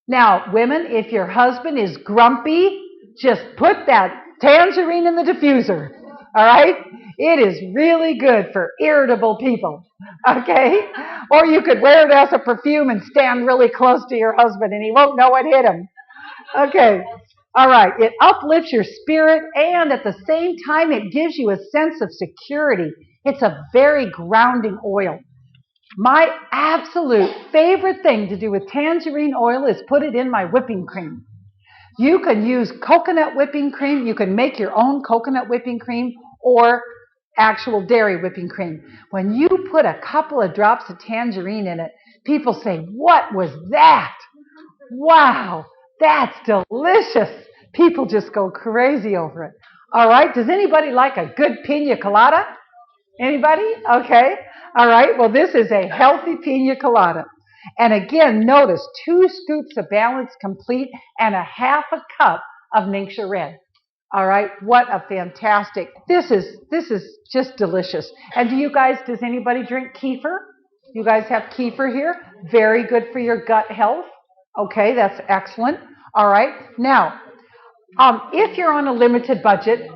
Now, women, if your husband is grumpy, just put that tangerine in the diffuser. All right? It is really good for irritable people. Okay? Or you could wear it as a perfume and stand really close to your husband and he won't know what hit him. Okay. All right. It uplifts your spirit, and at the same time, it gives you a sense of security. It's a very grounding oil. My absolute favorite thing to do with tangerine oil is put it in my whipping cream. You can use coconut whipping cream. You can make your own coconut whipping cream or actual dairy whipping cream. When you put a couple of drops of tangerine in it, people say, "What was that? Wow, that's delicious." People just go crazy over it. All right. Does anybody like a good pina colada? Anybody? Okay. All right. Well, this is a healthy pina colada. And again, notice 2 scoops of Balance Complete and a half a cup of Ningxia Red. All right. What a fantastic. This is just delicious. And does anybody drink kefir? You guys have kefir here? Very good for your gut health. Okay, that's excellent. All right. Now, if you're on a limited budget,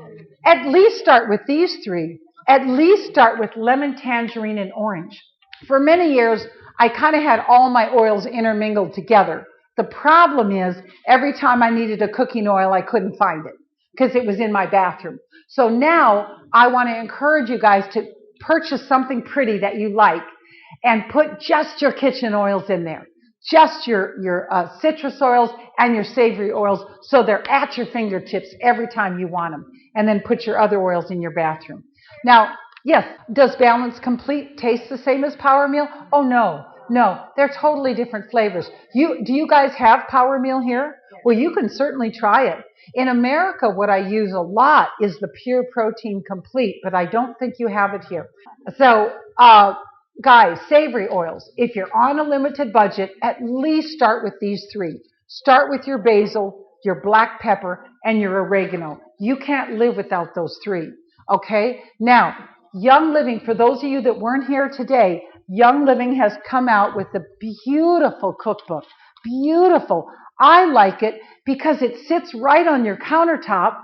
at least start with these 3. At least start with lemon, tangerine, and orange. For many years, I kind of had all my oils intermingled together. The problem is, every time I needed a cooking oil, I couldn't find it because it was in my bathroom. So now I want to encourage you guys to purchase something pretty that you like and put just your kitchen oils in there. Just your citrus oils and your savory oils, so they're at your fingertips every time you want them. And then put your other oils in your bathroom. Now, yes, does Balance Complete taste the same as Power Meal? Oh, no. They're totally different flavors. Do you guys have Power Meal here? Well, you can certainly try it. In America, what I use a lot is the Pure Protein Complete, but I don't think you have it here. So, guys, savory oils. If you're on a limited budget, at least start with these 3. Start with your basil, your black pepper, and your oregano. You can't live without those 3. Okay? Now, Young Living, for those of you that weren't here today, Young Living has come out with a beautiful cookbook. Beautiful. I like it because it sits right on your countertop.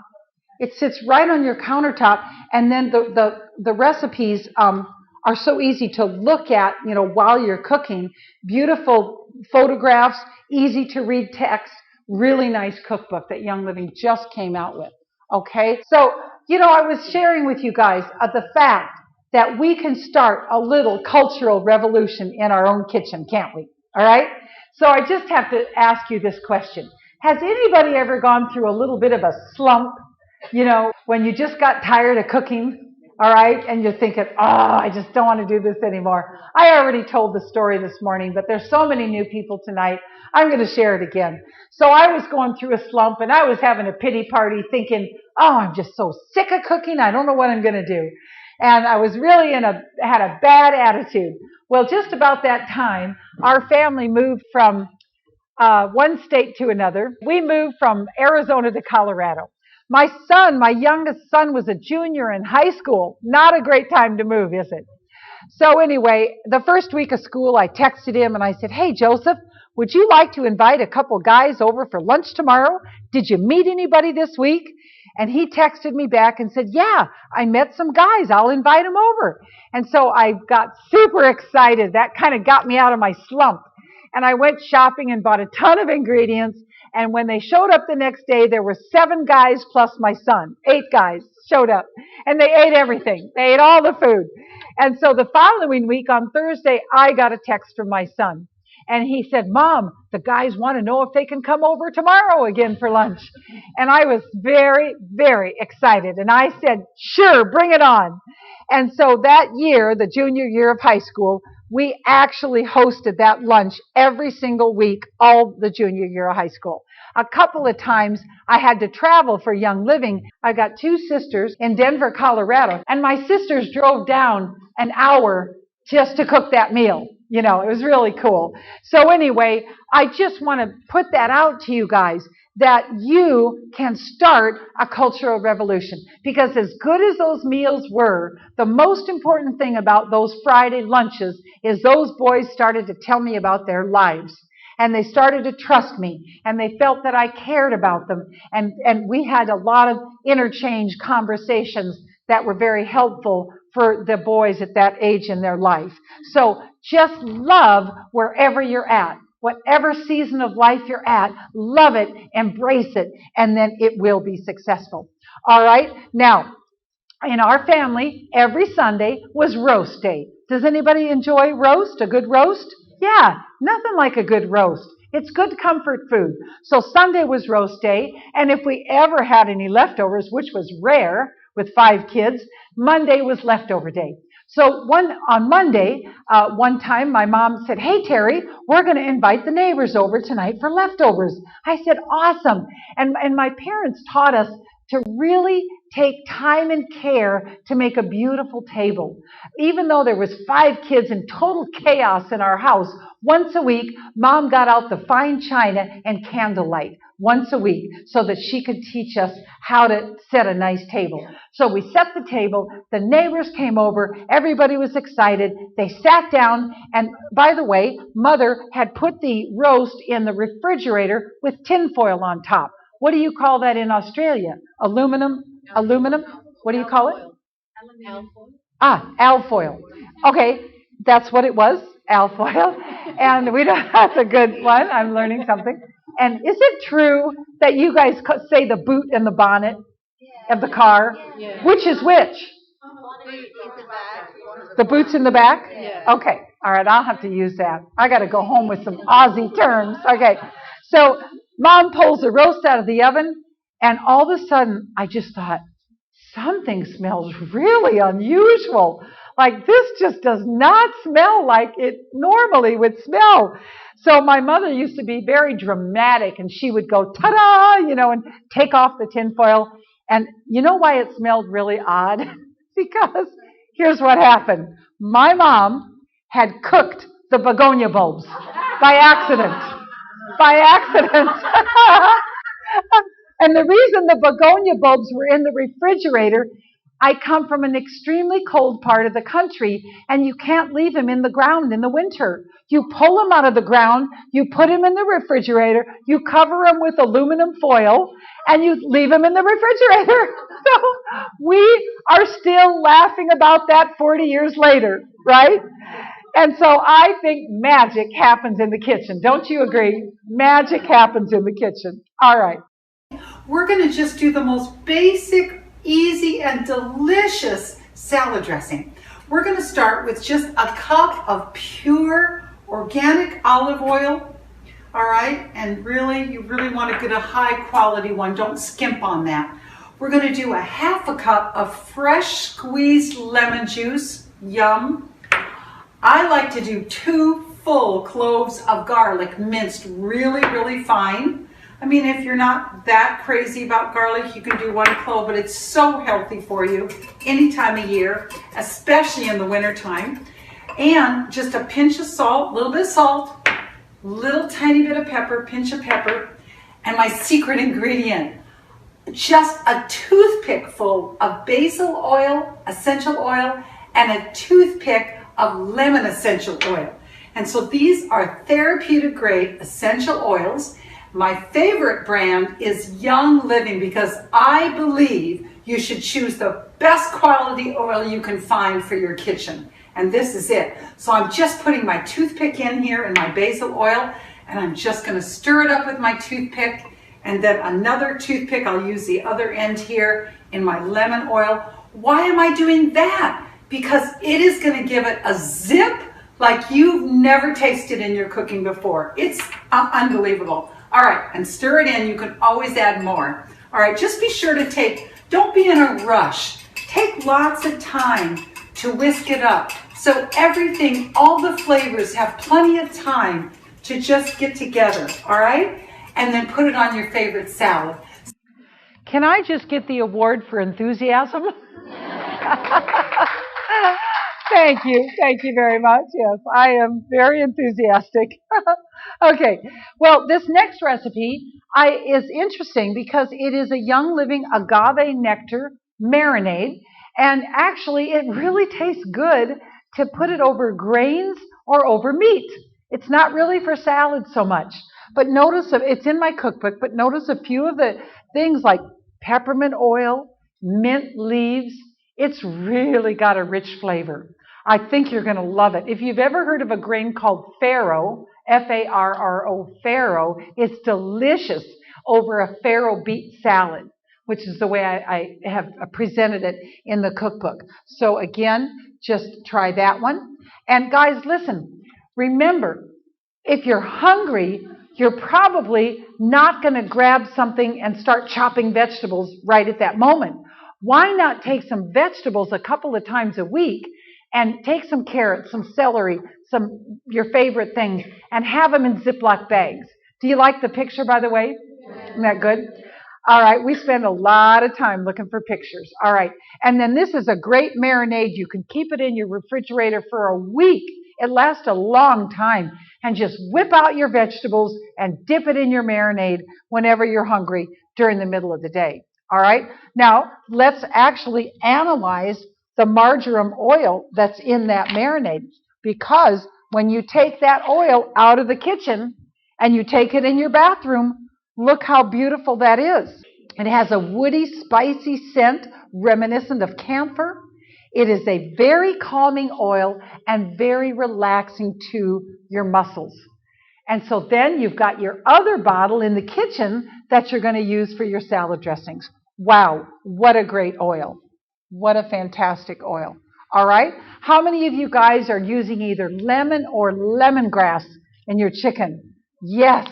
It sits right on your countertop, and then the recipes are so easy to look at, while you're cooking. Beautiful photographs, easy to read text, really nice cookbook that Young Living just came out with. Okay, so I was sharing with you guys the fact that we can start a little cultural revolution in our own kitchen, can't we? All right. So I just have to ask you this question. Has anybody ever gone through a little bit of a slump, when you just got tired of cooking, all right, and you're thinking, oh, I just don't want to do this anymore. I already told the story this morning, but there's so many new people tonight, I'm going to share it again. So I was going through a slump, and I was having a pity party thinking, oh, I'm just so sick of cooking, I don't know what I'm going to do. And I was really had a bad attitude. Well, just about that time, our family moved from one state to another. We moved from Arizona to Colorado. My youngest son, was a junior in high school. Not a great time to move, is it? So anyway, the first week of school, I texted him and I said, hey, Joseph, would you like to invite a couple guys over for lunch tomorrow? Did you meet anybody this week? And he texted me back and said, yeah, I met some guys. I'll invite them over. And so I got super excited. That kind of got me out of my slump. And I went shopping and bought a ton of ingredients. And when they showed up the next day, there were 7 guys plus my son. 8 guys showed up. And they ate everything. They ate all the food. And so the following week on Thursday, I got a text from my son. And he said, Mom, the guys want to know if they can come over tomorrow again for lunch. And I was very, very excited. And I said, sure, bring it on. And so that year, the junior year of high school, we actually hosted that lunch every single week, all the junior year of high school. A couple of times I had to travel for Young Living. I got 2 sisters in Denver, Colorado, and my sisters drove down an hour just to cook that meal. It was really cool. So anyway, I just want to put that out to you guys, that you can start a cultural revolution. Because as good as those meals were, the most important thing about those Friday lunches is those boys started to tell me about their lives. And they started to trust me, and they felt that I cared about them. And we had a lot of interchange conversations that were very helpful for the boys at that age in their life. So just love wherever you're at. Whatever season of life you're at, love it, embrace it, and then it will be successful. All right? Now, in our family, every Sunday was roast day. Does anybody enjoy roast? A good roast? Yeah, nothing like a good roast. It's good comfort food. So Sunday was roast day, and if we ever had any leftovers, which was rare with 5 kids, Monday was leftover day. So on Monday, one time my mom said, hey, Teri, we're going to invite the neighbors over tonight for leftovers. I said, awesome. And my parents taught us to really take time and care to make a beautiful table. Even though there was 5 kids and total chaos in our house, once a week, Mom got out the fine china and candlelight once a week so that she could teach us how to set a nice table. So we set the table, the neighbors came over, everybody was excited, they sat down, and by the way, Mother had put the roast in the refrigerator with tin foil on top. What do you call that in Australia? Aluminum? What do you call it? Alfoil. Okay, that's what it was, alfoil. And that's a good one. I'm learning something. And is it true that you guys say the boot and the bonnet of the car? Yeah. Which is which? The boot's in the back? Yeah. Okay. All right, I'll have to use that. I got to go home with some Aussie terms. Okay. So Mom pulls the roast out of the oven, and all of a sudden, I just thought, something smells really unusual. Like, this just does not smell like it normally would smell. So my mother used to be very dramatic, and she would go, ta-da, and take off the tinfoil. And you know why it smelled really odd? Because here's what happened. My mom had cooked the begonia bulbs by accident. By accident. And the reason the begonia bulbs were in the refrigerator, I come from an extremely cold part of the country, and you can't leave them in the ground in the winter. You pull them out of the ground, you put them in the refrigerator, you cover them with aluminum foil, and you leave them in the refrigerator. So we are still laughing about that 40 years later, right? And so I think magic happens in the kitchen. Don't you agree? Magic happens in the kitchen. All right. We're going to just do the most basic, easy, and delicious salad dressing. We're going to start with just a cup of pure organic olive oil. All right, and really, you really want to get a high quality one. Don't skimp on that. We're going to do a half a cup of fresh squeezed lemon juice. Yum. I like to do 2 full cloves of garlic minced really, really fine. I mean, if you're not that crazy about garlic, you can do 1 clove, but it's so healthy for you any time of year, especially in the wintertime. And just a pinch of salt, a little bit of salt, little tiny bit of pepper, pinch of pepper, and my secret ingredient, just a toothpick full of basil oil, essential oil, and a toothpick of lemon essential oil. And so these are therapeutic grade essential oils. My favorite brand is Young Living because I believe you should choose the best quality oil you can find for your kitchen. And this is it. So I'm just putting my toothpick in here and my basil oil, and I'm just going to stir it up with my toothpick, and then another toothpick, I'll use the other end here in my lemon oil. Why am I doing that? Because it is going to give it a zip like you've never tasted in your cooking before. It's unbelievable. All right, and stir it in. You can always add more. All right, just be sure to don't be in a rush. Take lots of time to whisk it up so everything, all the flavors have plenty of time to just get together, all right? And then put it on your favorite salad. Can I just get the award for enthusiasm? Thank you very much. Yes, I am very enthusiastic. Okay, well, this next recipe is interesting because it is a Young Living agave nectar marinade, and actually it really tastes good to put it over grains or over meat. It's not really for salad so much, but notice it's in my cookbook, but notice a few of the things like peppermint oil, mint leaves. It's really got a rich flavor. I think you're going to love it. If you've ever heard of a grain called farro, F-A-R-R-O, farro, it's delicious over a farro beet salad, which is the way I have presented it in the cookbook. So again, just try that one. And guys, listen, remember, if you're hungry, you're probably not going to grab something and start chopping vegetables right at that moment. Why not take some vegetables a couple of times a week and take some carrots, some celery, your favorite things, and have them in Ziploc bags. Do you like the picture, by the way? Isn't that good? All right, we spend a lot of time looking for pictures. All right, and then this is a great marinade. You can keep it in your refrigerator for a week. It lasts a long time. And just whip out your vegetables and dip it in your marinade whenever you're hungry during the middle of the day. All right, now let's actually analyze the marjoram oil that's in that marinade, because when you take that oil out of the kitchen and you take it in your bathroom, look how beautiful that is. It has a woody, spicy scent reminiscent of camphor. It is a very calming oil and very relaxing to your muscles. And so then you've got your other bottle in the kitchen that you're going to use for your salad dressings. Wow, what a great oil. What a fantastic oil. All right, how many of you guys are using either lemon or lemongrass in your chicken? Yes,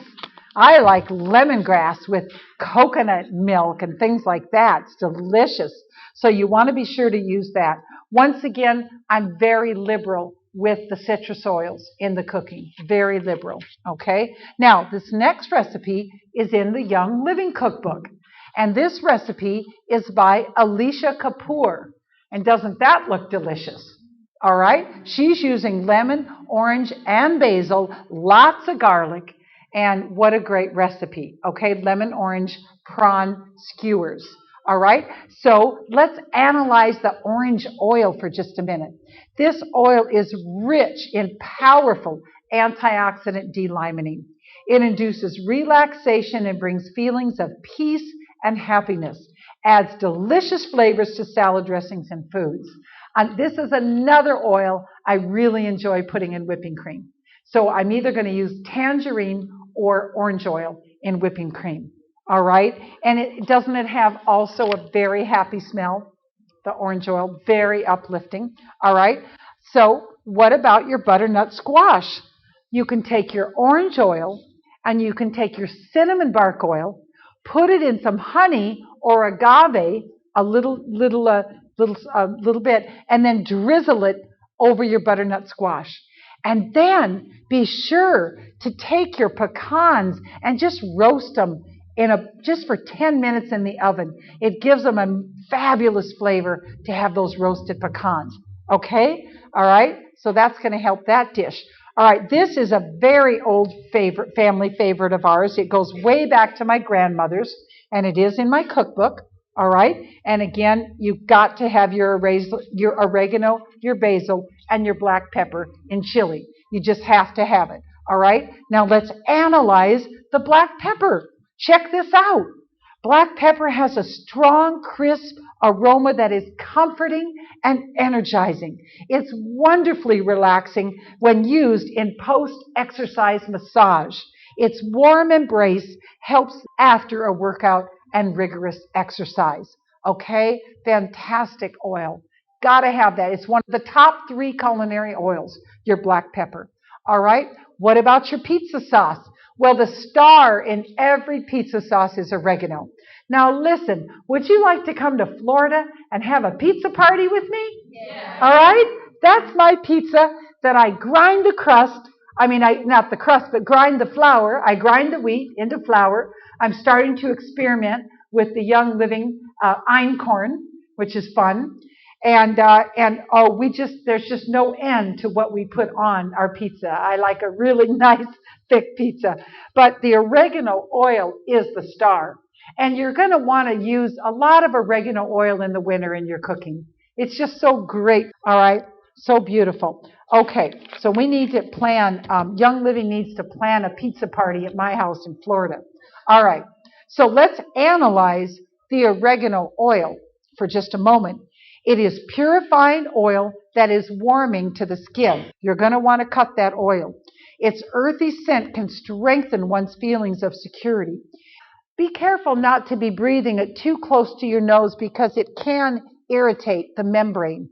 I like lemongrass with coconut milk and things like that. It's delicious. So you want to be sure to use that. Once again, I'm very liberal with the citrus oils in the cooking. Very liberal. Okay? Now, this next recipe is in the Young Living Cookbook. And this recipe is by Alicia Kapoor. And doesn't that look delicious? All right? She's using lemon, orange, and basil, lots of garlic, and what a great recipe. Okay? Lemon, orange, prawn skewers. All right? So let's analyze the orange oil for just a minute. This oil is rich in powerful antioxidant D-limonene. It induces relaxation and brings feelings of peace and happiness, adds delicious flavors to salad dressings and foods. And this is another oil I really enjoy putting in whipping cream. So I'm either going to use tangerine or orange oil in whipping cream. All right? And doesn't it have also a very happy smell? The orange oil, very uplifting. All right? So what about your butternut squash? You can take your orange oil and you can take your cinnamon bark oil, put it in some honey or agave, a little bit, and then drizzle it over your butternut squash. And then be sure to take your pecans and just roast them just for 10 minutes in the oven. It gives them a fabulous flavor to have those roasted pecans. Okay? All right? So that's going to help that dish. All right, this is a very old family favorite of ours. It goes way back to my grandmother's, and it is in my cookbook. All right, and again, you've got to have your oregano, your basil, and your black pepper in chili. You just have to have it. All right, now let's analyze the black pepper. Check this out. Black pepper has a strong, crisp aroma that is comforting and energizing. It's wonderfully relaxing when used in post-exercise massage. Its warm embrace helps after a workout and rigorous exercise. Okay? Fantastic oil. Gotta have that. It's one of the top 3 culinary oils, your black pepper. All right? What about your pizza sauce? Well, the star in every pizza sauce is oregano. Now listen, would you like to come to Florida and have a pizza party with me? Yeah. All right? That's my pizza that I grind the crust. Not the crust, but grind the flour. I grind the wheat into flour. I'm starting to experiment with the Young Living einkorn, which is fun. There's just no end to what we put on our pizza. I like a really nice thick pizza. But the oregano oil is the star. And you're going to want to use a lot of oregano oil in the winter in your cooking. It's just so great. All right. So beautiful. Okay. So we need to plan, Young Living needs to plan a pizza party at my house in Florida. All right. So let's analyze the oregano oil for just a moment. It is purifying oil that is warming to the skin. You're going to want to cut that oil. Its earthy scent can strengthen one's feelings of security. Be careful not to be breathing it too close to your nose because it can irritate the membrane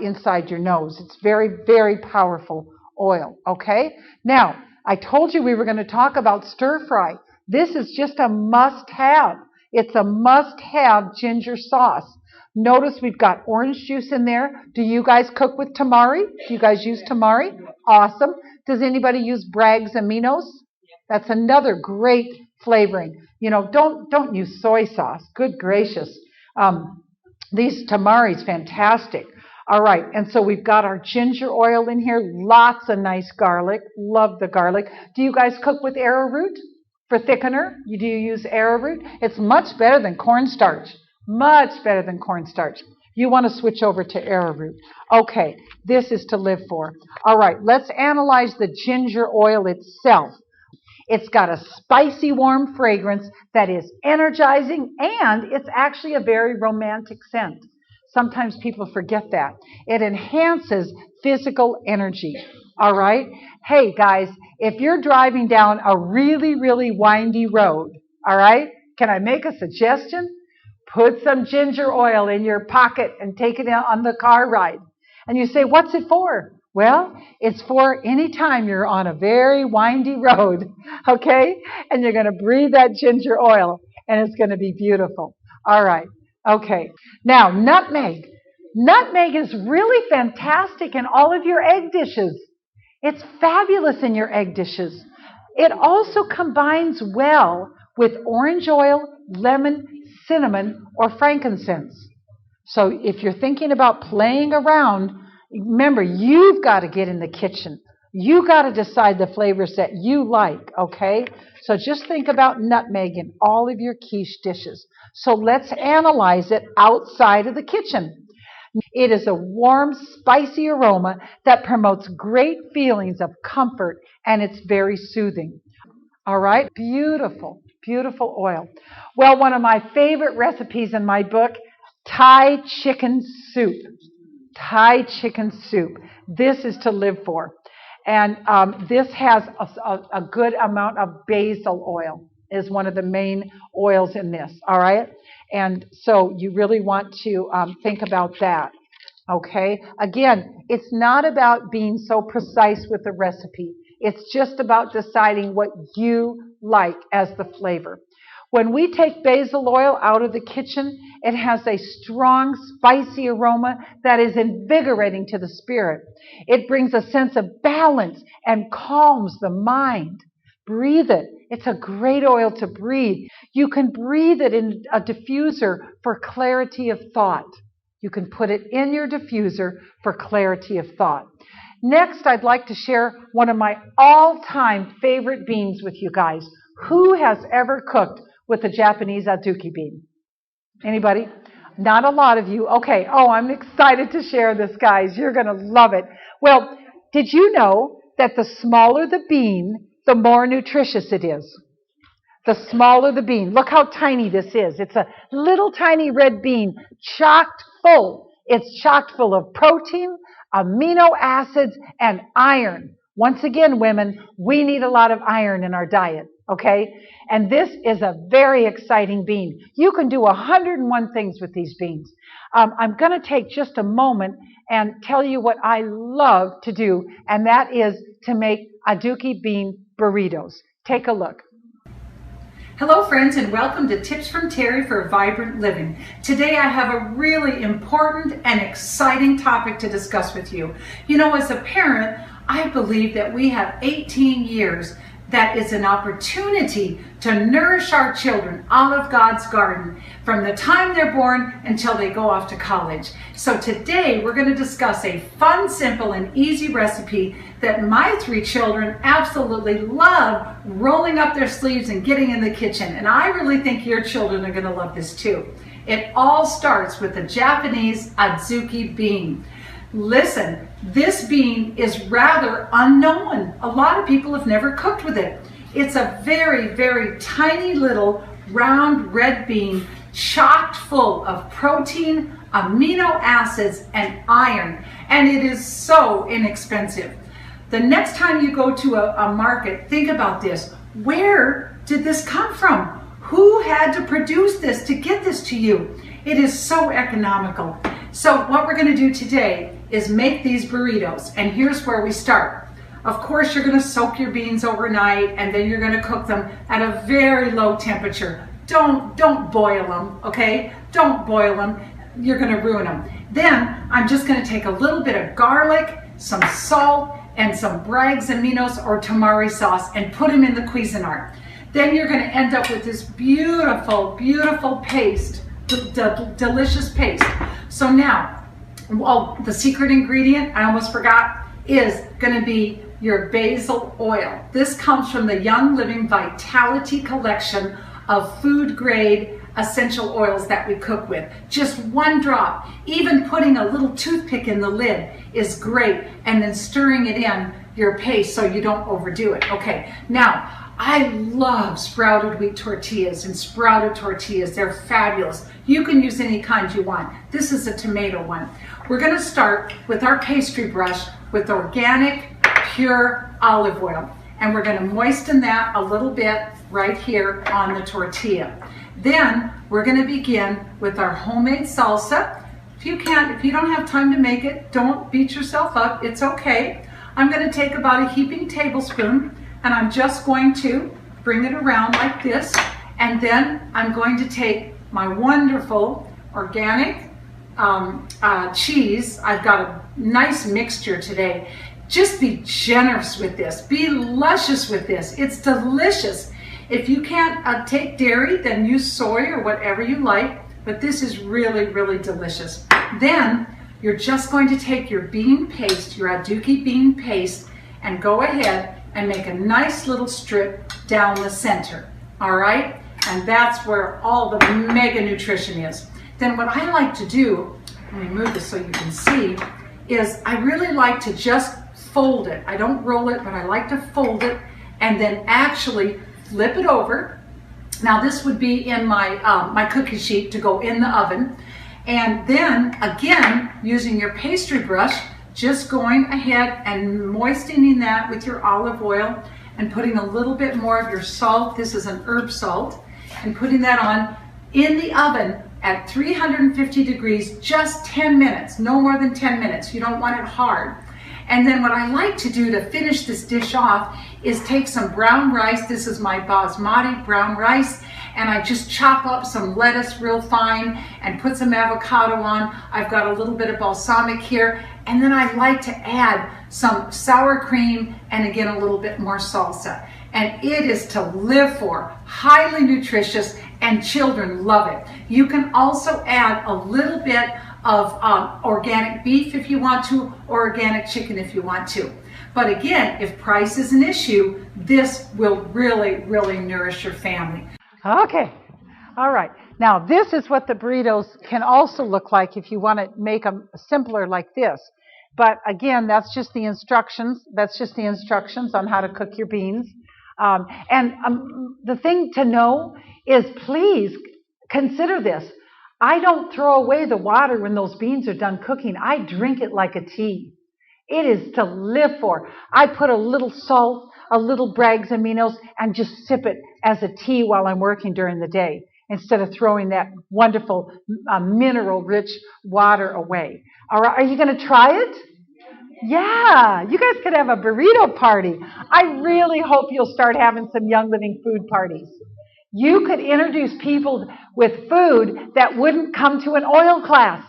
inside your nose. It's very, very powerful oil, okay? Now, I told you we were going to talk about stir fry. This is just a must-have. It's a must-have ginger sauce. Notice we've got orange juice in there. Do you guys cook with tamari? Do you guys use tamari? Awesome. Does anybody use Bragg's aminos? That's another great flavoring. Don't use soy sauce. Good gracious. These tamari's fantastic. All right, and so we've got our ginger oil in here. Lots of nice garlic. Love the garlic. Do you guys cook with arrowroot for thickener? Do you use arrowroot? It's much better than cornstarch. Much better than cornstarch. You want to switch over to arrowroot. Okay, this is to live for. All right, let's analyze the ginger oil itself. It's got a spicy, warm fragrance that is energizing, and it's actually a very romantic scent. Sometimes people forget that. It enhances physical energy. All right? Hey, guys, if you're driving down a really, really windy road, all right, can I make a suggestion? Put some ginger oil in your pocket and take it out on the car ride. And you say, what's it for? Well, it's for any time you're on a very windy road, okay? And you're going to breathe that ginger oil, and it's going to be beautiful. All right, okay. Now, nutmeg. Nutmeg is really fantastic in all of your egg dishes. It's fabulous in your egg dishes. It also combines well with orange oil, lemon, cinnamon, or frankincense. So if you're thinking about playing around, remember, you've got to get in the kitchen. You got to decide the flavors that you like, okay? So just think about nutmeg in all of your quiche dishes. So let's analyze it outside of the kitchen. It is a warm, spicy aroma that promotes great feelings of comfort, and it's very soothing. All right? Beautiful, beautiful oil. Well, one of my favorite recipes in my book, Thai chicken soup. Thai chicken soup. This is to live for. And this has a good amount of basil oil, is one of the main oils in this. All right? And so you really want to think about that. Okay? Again, it's not about being so precise with the recipe. It's just about deciding what you like as the flavor. When we take basil oil out of the kitchen, it has a strong, spicy aroma that is invigorating to the spirit. It brings a sense of balance and calms the mind. Breathe it. It's a great oil to breathe. You can breathe it in a diffuser for clarity of thought. You can put it in your diffuser for clarity of thought. Next, I'd like to share one of my all-time favorite beans with you guys. Who has ever cooked with a Japanese azuki bean? Anybody? Not a lot of you. Okay. Oh, I'm excited to share this, guys. You're going to love it. Well, did you know that the smaller the bean, the more nutritious it is? The smaller the bean. Look how tiny this is. It's a little tiny red bean, chocked full. It's chocked full of protein, amino acids, and iron. Once again, women, we need a lot of iron in our diet, okay? And this is a very exciting bean. You can do 101 things with these beans. I'm going to take just a moment and tell you what I love to do, and that is to make azuki bean burritos. Take a look. Hello friends, and welcome to Tips from Teri for Vibrant Living. Today I have a really important and exciting topic to discuss with you. You know, as a parent, I believe that we have 18 years that is an opportunity to nourish our children out of God's garden from the time they're born until they go off to college. So today we're going to discuss a fun, simple, and easy recipe that my 3 children absolutely love rolling up their sleeves and getting in the kitchen. And I really think your children are going to love this too. It all starts with the Japanese azuki bean. Listen, this bean is rather unknown. A lot of people have never cooked with it. It's a very, very tiny little round red bean chocked full of protein, amino acids, and iron. And it is so inexpensive. The next time you go to a market, think about this. Where did this come from? Who had to produce this to get this to you? It is so economical. So what we're going to do today is make these burritos, and here's where we start. Of course, you're going to soak your beans overnight, and then you're going to cook them at a very low temperature. Don't boil them, okay? Don't boil them. You're going to ruin them. Then I'm just going to take a little bit of garlic, some salt, and some Bragg's aminos or tamari sauce and put them in the Cuisinart. Then you're going to end up with this beautiful, beautiful paste, delicious paste. So now, well, the secret ingredient, I almost forgot, is going to be your basil oil. This comes from the Young Living Vitality collection of food grade essential oils that we cook with. Just 1 drop. Even putting a little toothpick in the lid is great, and then stirring it in your paste so you don't overdo it. Okay, now I love sprouted wheat tortillas and sprouted tortillas. They're fabulous. You can use any kind you want. This is a tomato one. We're going to start with our pastry brush with organic, pure olive oil. And we're going to moisten that a little bit right here on the tortilla. Then we're going to begin with our homemade salsa. If you don't have time to make it, don't beat yourself up. It's okay. I'm going to take about a heaping tablespoon, and I'm just going to bring it around like this. And then I'm going to take my wonderful organic cheese. I've got a nice mixture today. Just be generous with this. Be luscious with this. It's delicious. If you can't take dairy, then use soy or whatever you like. But this is really, really delicious. Then you're just going to take your bean paste, your azuki bean paste, and go ahead and make a nice little strip down the center. All right? And that's where all the mega nutrition is. Then what I like to do, let me move this so you can see, is I really like to just fold it. I don't roll it, but I like to fold it and then actually flip it over. Now this would be in my, my cookie sheet to go in the oven. And then again, using your pastry brush, just going ahead and moistening that with your olive oil and putting a little bit more of your salt. This is an herb salt. And putting that on in the oven at 350 degrees, just 10 minutes, no more than 10 minutes. You don't want it hard. And then what I like to do to finish this dish off is take some brown rice. This is my basmati brown rice. And I just chop up some lettuce real fine and put some avocado on. I've got a little bit of balsamic here. And then I like to add some sour cream and again a little bit more salsa. And it is to live for, highly nutritious, and children love it. You can also add a little bit of organic beef if you want to, or organic chicken if you want to. But again, if price is an issue, this will really, really nourish your family. Okay. All right. Now, this is what the burritos can also look like if you want to make them simpler like this. But again, that's just the instructions. That's just the instructions on how to cook your beans. The thing to know is, please consider this. I don't throw away the water when those beans are done cooking. I drink it like a tea. It is to live for. I put a little salt, a little Bragg's aminos, and just sip it as a tea while I'm working during the day, instead of throwing that wonderful mineral-rich water away. All right, are you going to try it? Yeah, you guys could have a burrito party. I really hope you'll start having some Young Living food parties. You could introduce people with food that wouldn't come to an oil class.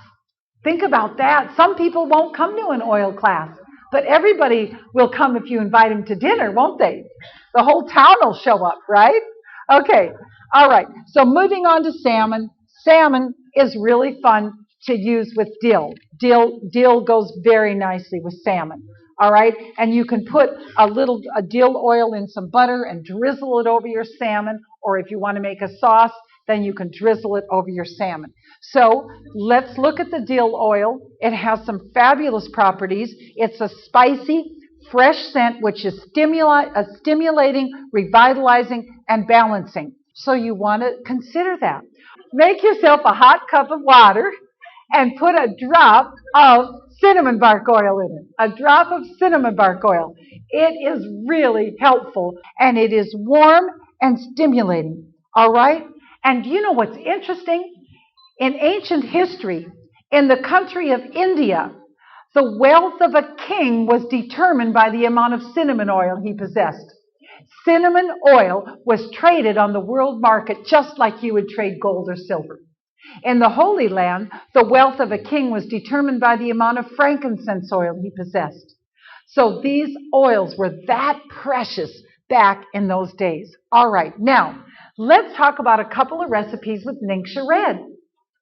Think about that. Some people won't come to an oil class, but everybody will come if you invite them to dinner, won't they? The whole town will show up, right? Okay, all right. So moving on to salmon. Salmon is really fun to use with dill. Dill goes very nicely with salmon. All right, and you can put a dill oil in some butter and drizzle it over your salmon, or if you want to make a sauce, then you can drizzle it over your salmon. So let's look at the dill oil. It has some fabulous properties. It's a spicy, fresh scent, which is stimulating, revitalizing, and balancing. So you want to consider that. Make yourself a hot cup of water and put a drop of cinnamon bark oil in it. A drop of cinnamon bark oil. It is really helpful, and it is warm and stimulating. All right? And do you know what's interesting? In ancient history, in the country of India, the wealth of a king was determined by the amount of cinnamon oil he possessed. Cinnamon oil was traded on the world market just like you would trade gold or silver. In the Holy Land, the wealth of a king was determined by the amount of frankincense oil he possessed. So these oils were that precious back in those days. All right, now let's talk about a couple of recipes with Ningxia Red.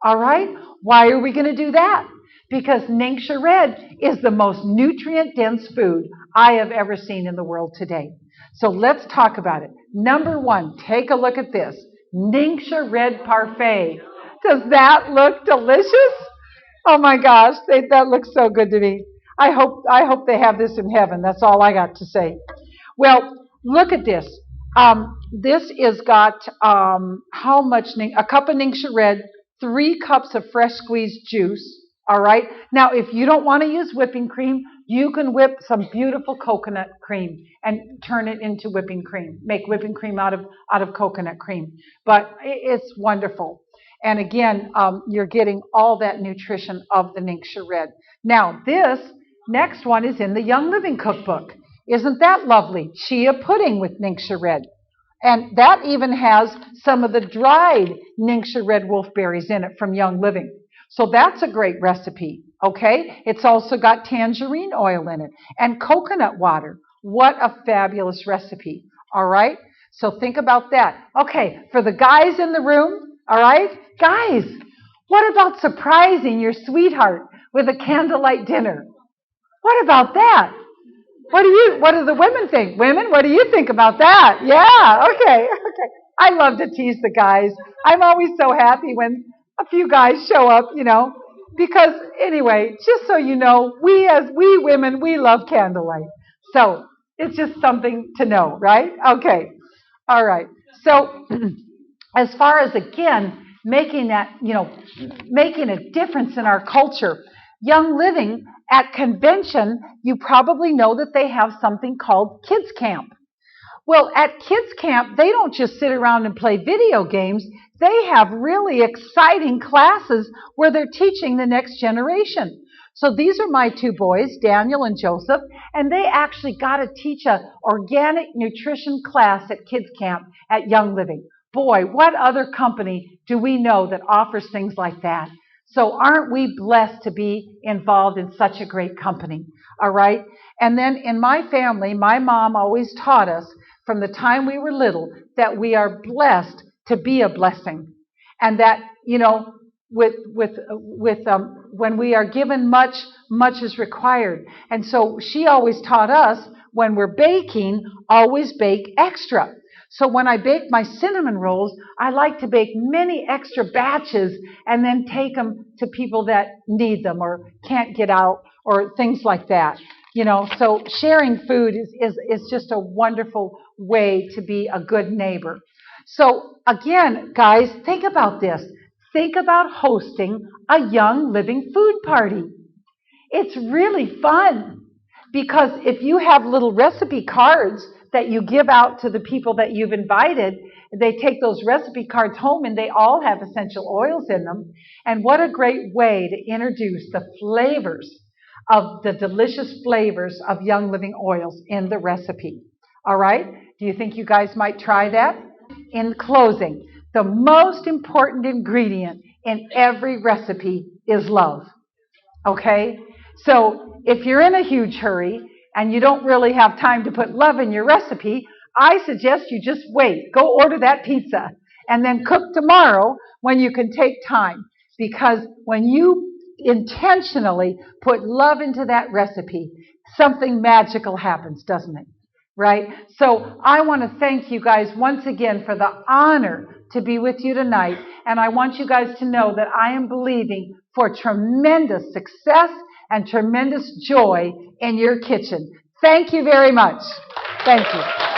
All right, why are we going to do that? Because Ningxia Red is the most nutrient-dense food I have ever seen in the world today. So let's talk about it. Number one, take a look at this. Ningxia Red Parfait. Does that look delicious? Oh my gosh, that looks so good to me. I hope they have this in heaven. That's all I got to say. Well, look at this. This is got how much? A cup of Ningxia Red, 3 cups of fresh squeezed juice. All right. Now, if you don't want to use whipping cream, you can whip some beautiful coconut cream and turn it into whipping cream. Make whipping cream out of coconut cream. But it's wonderful. And again, you're getting all that nutrition of the Ningxia Red. Now, this next one is in the Young Living cookbook. Isn't that lovely? Chia pudding with Ningxia Red. And that even has some of the dried Ningxia Red wolfberries in it from Young Living. So that's a great recipe, okay? It's also got tangerine oil in it and coconut water. What a fabulous recipe, all right? So think about that. Okay, for the guys in the room, all right? Guys, what about surprising your sweetheart with a candlelight dinner? What about that? What do the women think? Women, what do you think about that? Yeah, okay. I love to tease the guys. I'm always so happy when a few guys show up, because anyway, just so you know, we women, we love candlelight. So it's just something to know, right? Okay. All right. So as far as, again, making a difference in our culture, Young Living at convention, you probably know that they have something called Kids Camp. Well, at Kids Camp, they don't just sit around and play video games. They have really exciting classes where they're teaching the next generation. So these are my two boys, Daniel and Joseph, and they actually got to teach a organic nutrition class at Kids Camp at Young Living. Boy, what other company do we know that offers things like that? So aren't we blessed to be involved in such a great company? All right. And then in my family, my mom always taught us from the time we were little that we are blessed to be a blessing. And that, you know, when we are given much, much is required. And so she always taught us when we're baking, always bake extra. So when I bake my cinnamon rolls, I like to bake many extra batches and then take them to people that need them or can't get out or things like that. You know, so sharing food is just a wonderful way to be a good neighbor. So again, guys, think about this. Think about hosting a Young Living food party. It's really fun because if you have little recipe cards that you give out to the people that you've invited, they take those recipe cards home and they all have essential oils in them. And what a great way to introduce the flavors of the delicious flavors of Young Living oils in the recipe. All right? Do you think you guys might try that? In closing, the most important ingredient in every recipe is love. Okay? So if you're in a huge hurry and you don't really have time to put love in your recipe, I suggest you just wait. Go order that pizza and then cook tomorrow when you can take time. Because when you intentionally put love into that recipe, something magical happens, doesn't it? Right? So I want to thank you guys once again for the honor to be with you tonight. And I want you guys to know that I am believing for tremendous success and tremendous joy in your kitchen. Thank you very much. Thank you.